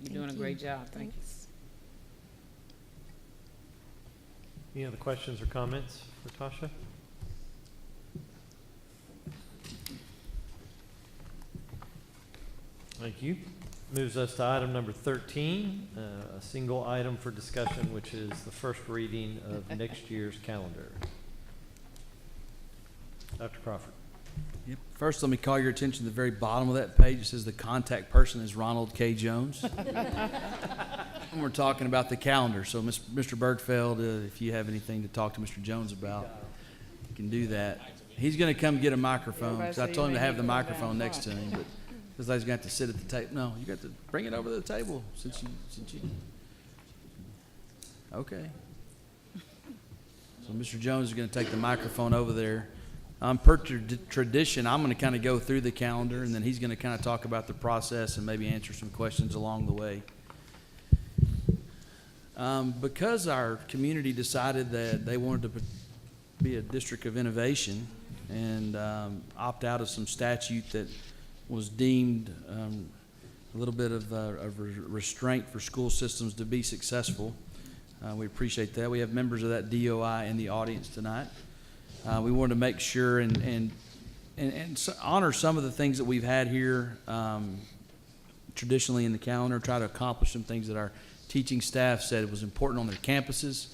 You're doing a great job. Thank you. Any other questions or comments for Tasha? Thank you. Moves us to item number 13, a single item for discussion, which is the first reading of next year's calendar. Dr. Crawford. Yep. First, let me call your attention to the very bottom of that page. It says the contact person is Ronald K. Jones. And we're talking about the calendar. So, Mr. Bergfeld, if you have anything to talk to Mr. Jones about, you can do that. He's going to come get a microphone, because I told him to have the microphone next to him, but because he's going to have to sit at the table. No, you got to bring it over to the table since you. Okay. So, Mr. Jones is going to take the microphone over there. Per tradition, I'm going to kind of go through the calendar, and then he's going to kind of talk about the process and maybe answer some questions along the way. Because our community decided that they wanted to be a district of innovation and opt out of some statute that was deemed a little bit of a restraint for school systems to be successful, we appreciate that. We have members of that DOI in the audience tonight. We wanted to make sure and honor some of the things that we've had here traditionally in the calendar, try to accomplish some things that our teaching staff said it was important on their campuses,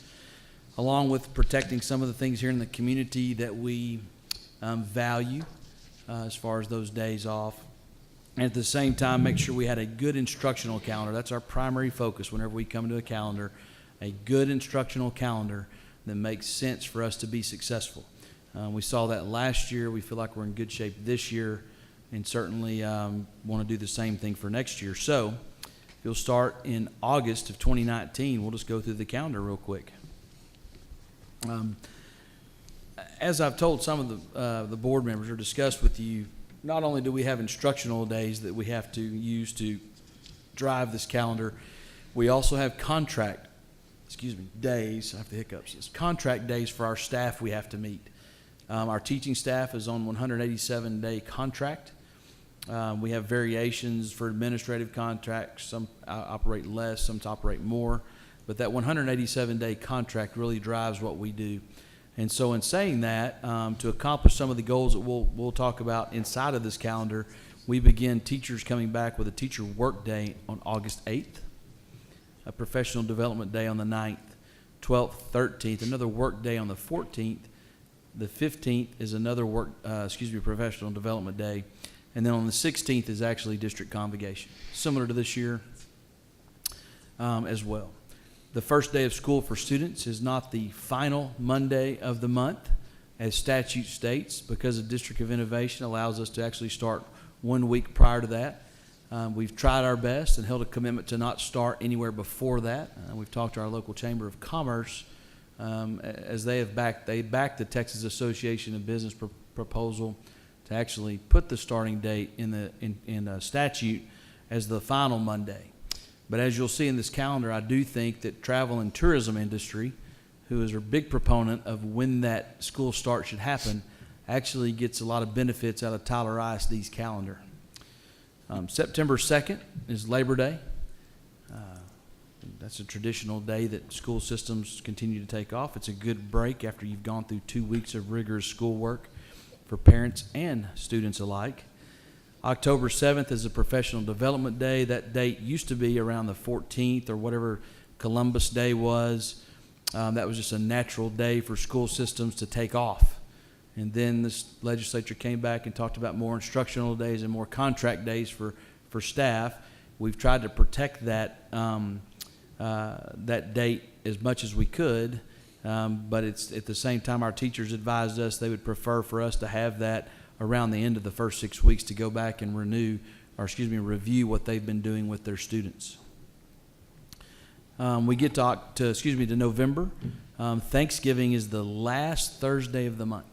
along with protecting some of the things here in the community that we value as far as those days off. And at the same time, make sure we had a good instructional calendar. That's our primary focus whenever we come to a calendar, a good instructional calendar that makes sense for us to be successful. We saw that last year. We feel like we're in good shape this year, and certainly want to do the same thing for next year. So You'll start in August of 2019. We'll just go through the calendar real quick. As I've told some of the board members or discussed with you, not only do we have instructional days that we have to use to drive this calendar, we also have days, I have the hiccups, it's contract days for our staff we have to meet. Our teaching staff is on 187-day contract. We have variations for administrative contracts. Some operate less, some operate more. But that 187-day contract really drives what we do. And so in saying that, to accomplish some of the goals that we'll talk about inside of this calendar, we begin teachers coming back with a teacher work day on August 8th, a professional development day on the 9th, 12th, 13th, another work day on the 14th. The 15th is another professional development day. And then on the 16th is actually district convocation, similar to this year as well. The first day of school for students is not the final Monday of the month, as statute states, because the District of Innovation allows us to actually start 1 week prior to that. We've tried our best and held a commitment to not start anywhere before that. We've talked to our local Chamber of Commerce as they backed the Texas Association of Business proposal to actually put the starting date in statute as the final Monday. But as you'll see in this calendar, I do think that travel and tourism industry, who is a big proponent of when that school start should happen, actually gets a lot of benefits out of Tyler ISD's calendar. September 2nd is Labor Day. That's a traditional day that school systems continue to take off. It's a good break after you've gone through 2 weeks of rigorous schoolwork for parents and students alike. October 7th is a professional development day. That date used to be around the 14th or whatever Columbus Day was. That was just a natural day for school systems to take off. And then this legislature came back and talked about more instructional days and more contract days for staff. We've tried to protect that date as much as we could, but it's at the same time our teachers advised us they would prefer for us to have that around the end of the first 6 weeks to go back and review what they've been doing with their students. We get to November. Thanksgiving is the last Thursday of the month.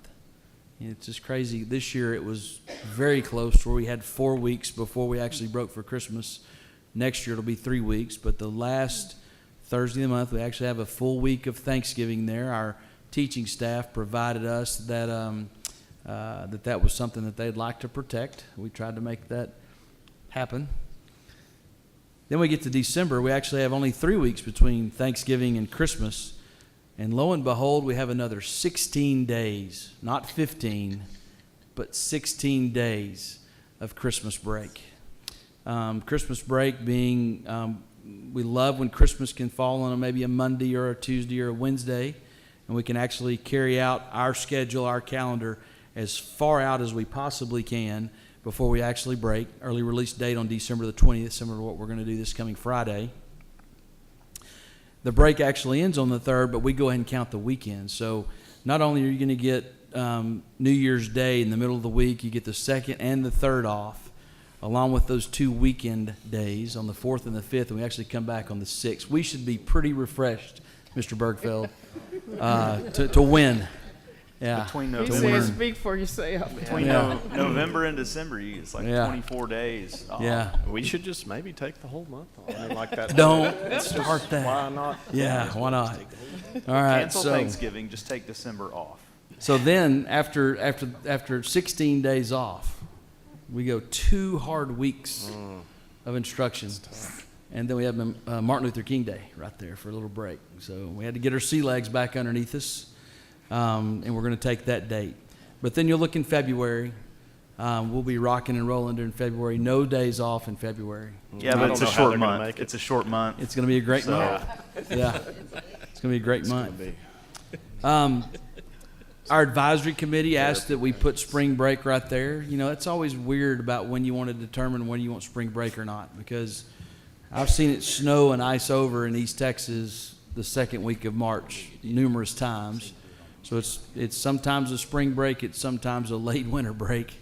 It's just crazy. This year it was very close where we had 4 weeks before we actually broke for Christmas. Next year it'll be 3 weeks, but the last Thursday of the month we actually have a full week of Thanksgiving there. Our teaching staff provided us that that was something that they'd like to protect. We tried to make that happen. Then we get to December. We actually have only 3 weeks between Thanksgiving and Christmas. And lo and behold, we have another 16 days, not 15, but 16 days of Christmas break. Christmas break being, we love when Christmas can fall on maybe a Monday or a Tuesday or a Wednesday, and we can actually carry out our schedule, our calendar, as far out as we possibly can before we actually break. Early release date on December the 20th, similar to what we're going to do this coming Friday. The break actually ends on the 3rd, but we go ahead and count the weekend. So not only are you going to get New Year's Day in the middle of the week, you get the 2nd and the 3rd off, along with those 2 weekend days on the 4th and the 5th, and we actually come back on the 6th. We should be pretty refreshed, Mr. Bergfeld, to win. Yeah. Between He said, speak for yourself. Between November and December, it's like 24 days off. Yeah. We should just maybe take the whole month off. I mean, like that. Don't start that. Why not? Yeah, why not? All right. Cancel Thanksgiving, just take December off. So then after 16 days off, we go 2 hard weeks of instruction. And then we have Martin Luther King Day right there for a little break. So we had to get our sea legs back underneath us. And we're going to take that date. But then you'll look in February. We'll be rocking and rolling during February. No days off in February. Yeah, but it's a short month. It's a short month. It's going to be a great month. Yeah. It's going to be a great month. Our advisory committee asked that we put spring break right there. You know, it's always weird about when you want to determine when you want spring break or not, because I've seen it snow and ice over in East Texas the 2nd week of March numerous times. So it's sometimes a spring break, it's sometimes a late winter break,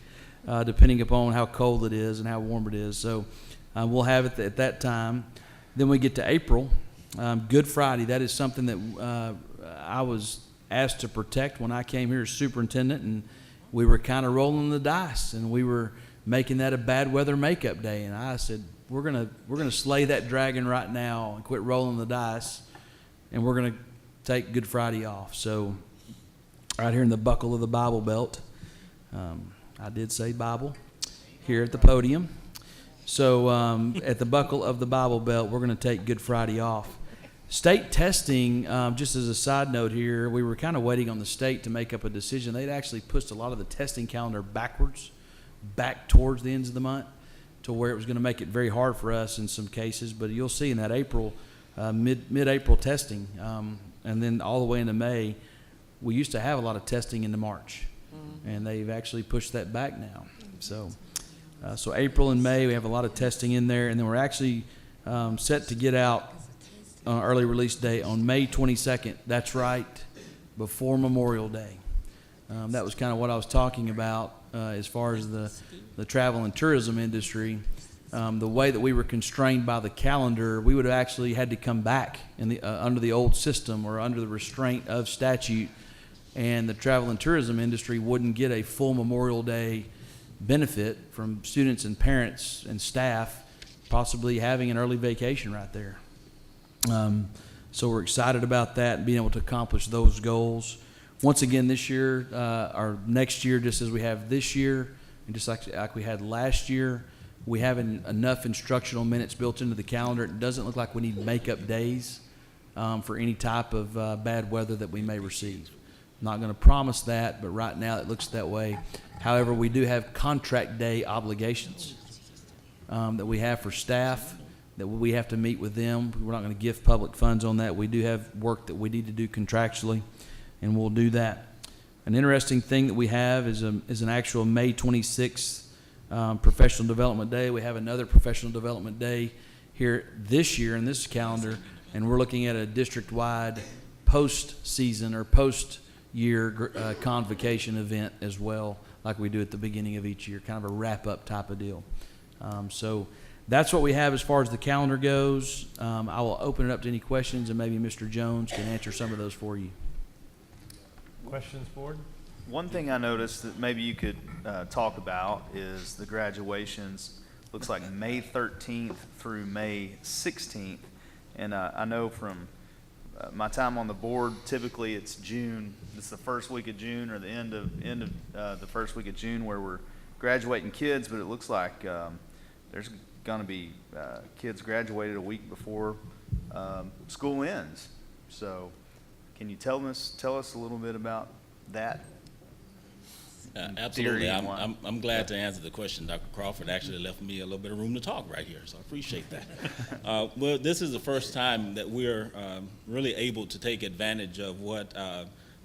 depending upon how cold it is and how warm it is. So we'll have it at that time. Then we get to April, Good Friday. That is something that I was asked to protect when I came here as superintendent, and we were kind of rolling the dice, and we were making that a bad weather makeup day. And I said, we're gonna slay that dragon right now and quit rolling the dice, and we're gonna take Good Friday off. So right here in the buckle of the Bible belt, I did say Bible here at the podium. So at the buckle of the Bible belt, we're going to take Good Friday off. State testing, just as a side note here, we were kind of waiting on the state to make up a decision. They'd actually pushed a lot of the testing calendar backwards, back towards the ends of the month, to where it was going to make it very hard for us in some cases. But you'll see in that April, mid-April testing, and then all the way into May, we used to have a lot of testing into March, and they've actually pushed that back now. So April and May, we have a lot of testing in there, and then we're actually set to get out on early release day on May 22nd. That's right, before Memorial Day. That was kind of what I was talking about as far as the travel and tourism industry. The way that we were constrained by the calendar, we would have actually had to come back in under the old system or under the restraint of statute, and the travel and tourism industry wouldn't get a full Memorial Day benefit from students and parents and staff possibly having an early vacation right there. So we're excited about that and being able to accomplish those goals. Once again, this year, or next year, just as we have this year, and just like we had last year, we have enough instructional minutes built into the calendar. It doesn't look like we need makeup days for any type of bad weather that we may receive. I'm not going to promise that, but right now it looks that way. However, we do have contract day obligations that we have for staff, that we have to meet with them. We're not going to give public funds on that. We do have work that we need to do contractually, and we'll do that. An interesting thing that we have is an actual May 26th professional development day. We have another professional development day here this year in this calendar, and we're looking at a district-wide post-season or post-year convocation event as well, like we do at the beginning of each year, kind of a wrap-up type of deal. So that's what we have as far as the calendar goes. I will open it up to any questions, and maybe Mr. Jones can answer some of those for you. Questions, board? One thing I noticed that maybe you could talk about is the graduations. Looks like May 13th through May 16th. And I know from my time on the board, typically it's June. It's the first week of June or the end of the first week of June where we're graduating kids, but it looks like there's going to be kids graduated a week before school ends. So can you tell us a little bit about that? Absolutely. I'm glad to answer the question. Dr. Crawford actually left me a little bit of room to talk right here, so I appreciate that. Well, this is the first time that we're really able to take advantage of what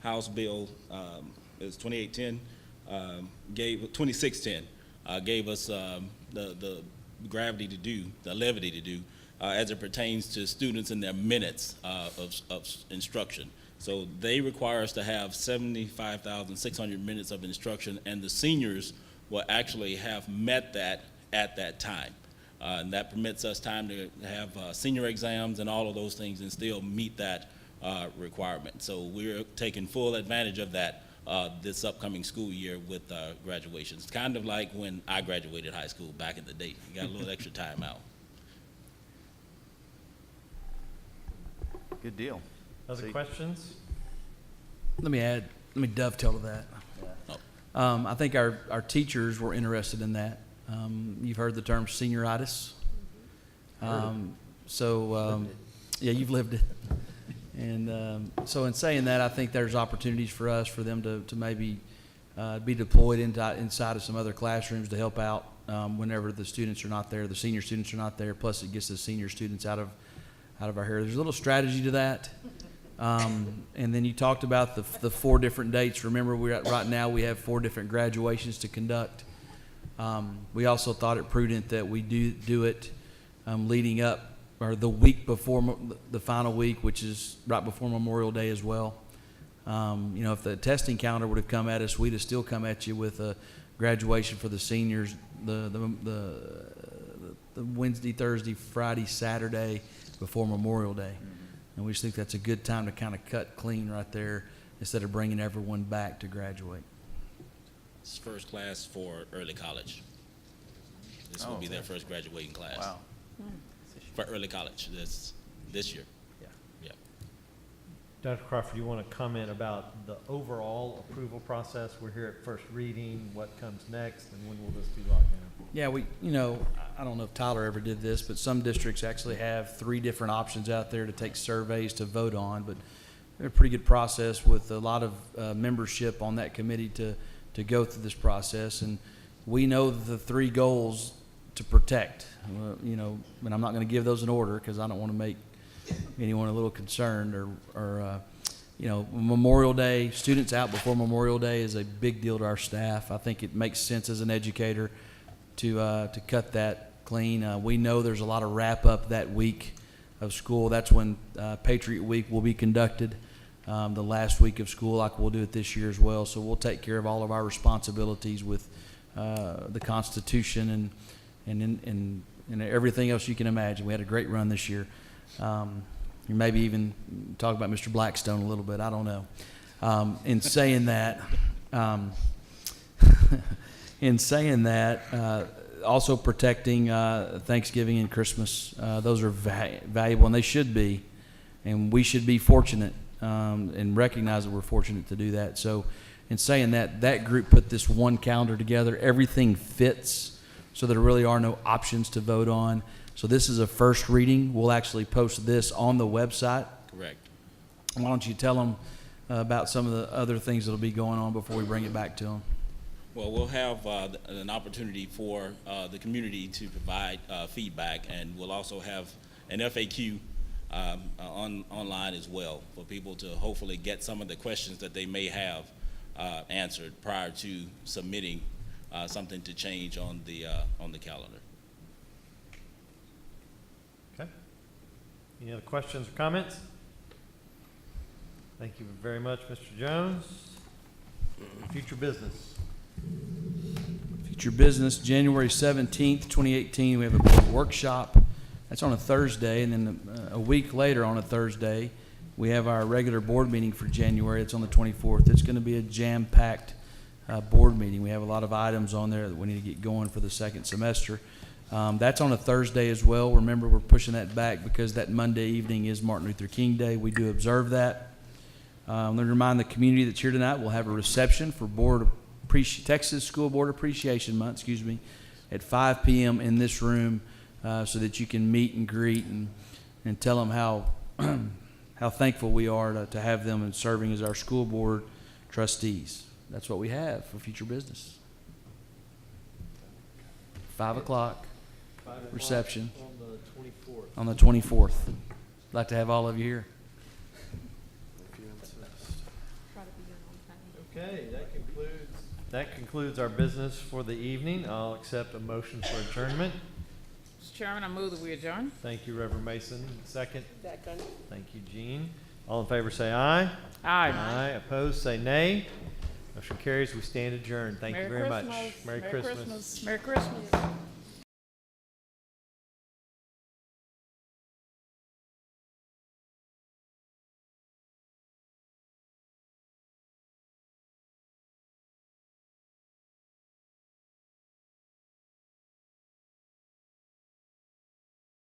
House Bill is 2016 gave us the gravity to do, the levity to do, as it pertains to students and their minutes of instruction. So they require us to have 75,600 minutes of instruction, and the seniors will actually have met that at that time. And that permits us time to have senior exams and all of those things and still meet that requirement. So we're taking full advantage of that this upcoming school year with graduations. It's kind of like when I graduated high school back in the day. You got a little extra time out. Good deal. Other questions? Let me dovetail to that. Oh. I think our teachers were interested in that. You've heard the term senioritis. Yeah, you've lived it. And so in saying that, I think there's opportunities for us for them to maybe be deployed inside of some other classrooms to help out whenever the students are not there, the senior students are not there. Plus, it gets the senior students out of our hair. There's a little strategy to that. And then you talked about the 4 different dates. Remember, right now we have 4 different graduations to conduct. We also thought it prudent that we do it leading up, or the week before the final week, which is right before Memorial Day as well. If the testing calendar would have come at us, we'd have still come at you with a graduation for the seniors the the Wednesday, Thursday, Friday, Saturday before Memorial Day. And we just think that's a good time to kind of cut clean right there instead of bringing everyone back to graduate. It's first class for early college. This will be their first graduating class. Wow. For early college, this year. Yeah. Dr. Crawford, you want to comment about the overall approval process? We're here at first reading, what comes next, and when will this be locked down? Yeah, I don't know if Tyler ever did this, but some districts actually have 3 different options out there to take surveys to vote on, but they're a pretty good process with a lot of membership on that committee to go through this process. And we know the 3 goals to protect, and I'm not going to give those in order because I don't want to make anyone a little concerned or Memorial Day, students out before Memorial Day is a big deal to our staff. I think it makes sense as an educator to cut that clean. We know there's a lot of wrap up that week of school. That's when Patriot Week will be conducted, the last week of school, like we'll do it this year as well. So we'll take care of all of our responsibilities with the Constitution and everything else you can imagine. We had a great run this year. Maybe even talk about Mr. Blackstone a little bit. I don't know. In saying that, also protecting Thanksgiving and Christmas. Those are valuable, and they should be. And we should be fortunate and recognize that we're fortunate to do that. So in saying that, that group put this one calendar together. Everything fits so that there really are no options to vote on. So this is a first reading. We'll actually post this on the website. Correct. Why don't you tell them about some of the other things that will be going on before we bring it back to them? Well, we'll have an opportunity for the community to provide feedback, and we'll also have an FAQ online as well for people to hopefully get some of the questions that they may have answered prior to submitting something to change on the calendar. Okay. Any other questions or comments? Thank you very much, Mr. Jones. Future business. Future business, January 17th, 2018, we have a board workshop. That's on a Thursday, and then a week later on a Thursday, we have our regular board meeting for January. It's on the 24th. It's going to be a jam-packed board meeting. We have a lot of items on there that we need to get going for the second semester. That's on a Thursday as well. Remember, we're pushing that back because that Monday evening is Martin Luther King Day. We do observe that. Let me remind the community that's here tonight, we'll have a reception for Texas School Board Appreciation Month, at 5 p.m. in this room, so that you can meet and greet and tell them how thankful we are to have them and serving as our school board trustees. That's what we have for future business. 5 o'clock reception on the 24th. I'd like to have all of you here. Okay, that concludes our business for the evening. I'll accept a motion for adjournment. Mr. Chairman, I move that we adjourn. Thank you, Reverend Mason. Second. Second. Thank you, Jean. All in favor say aye. Aye. Aye. Opposed say nay. Motion carries. We stand adjourned. Thank you very much. Merry Christmas. Merry Christmas.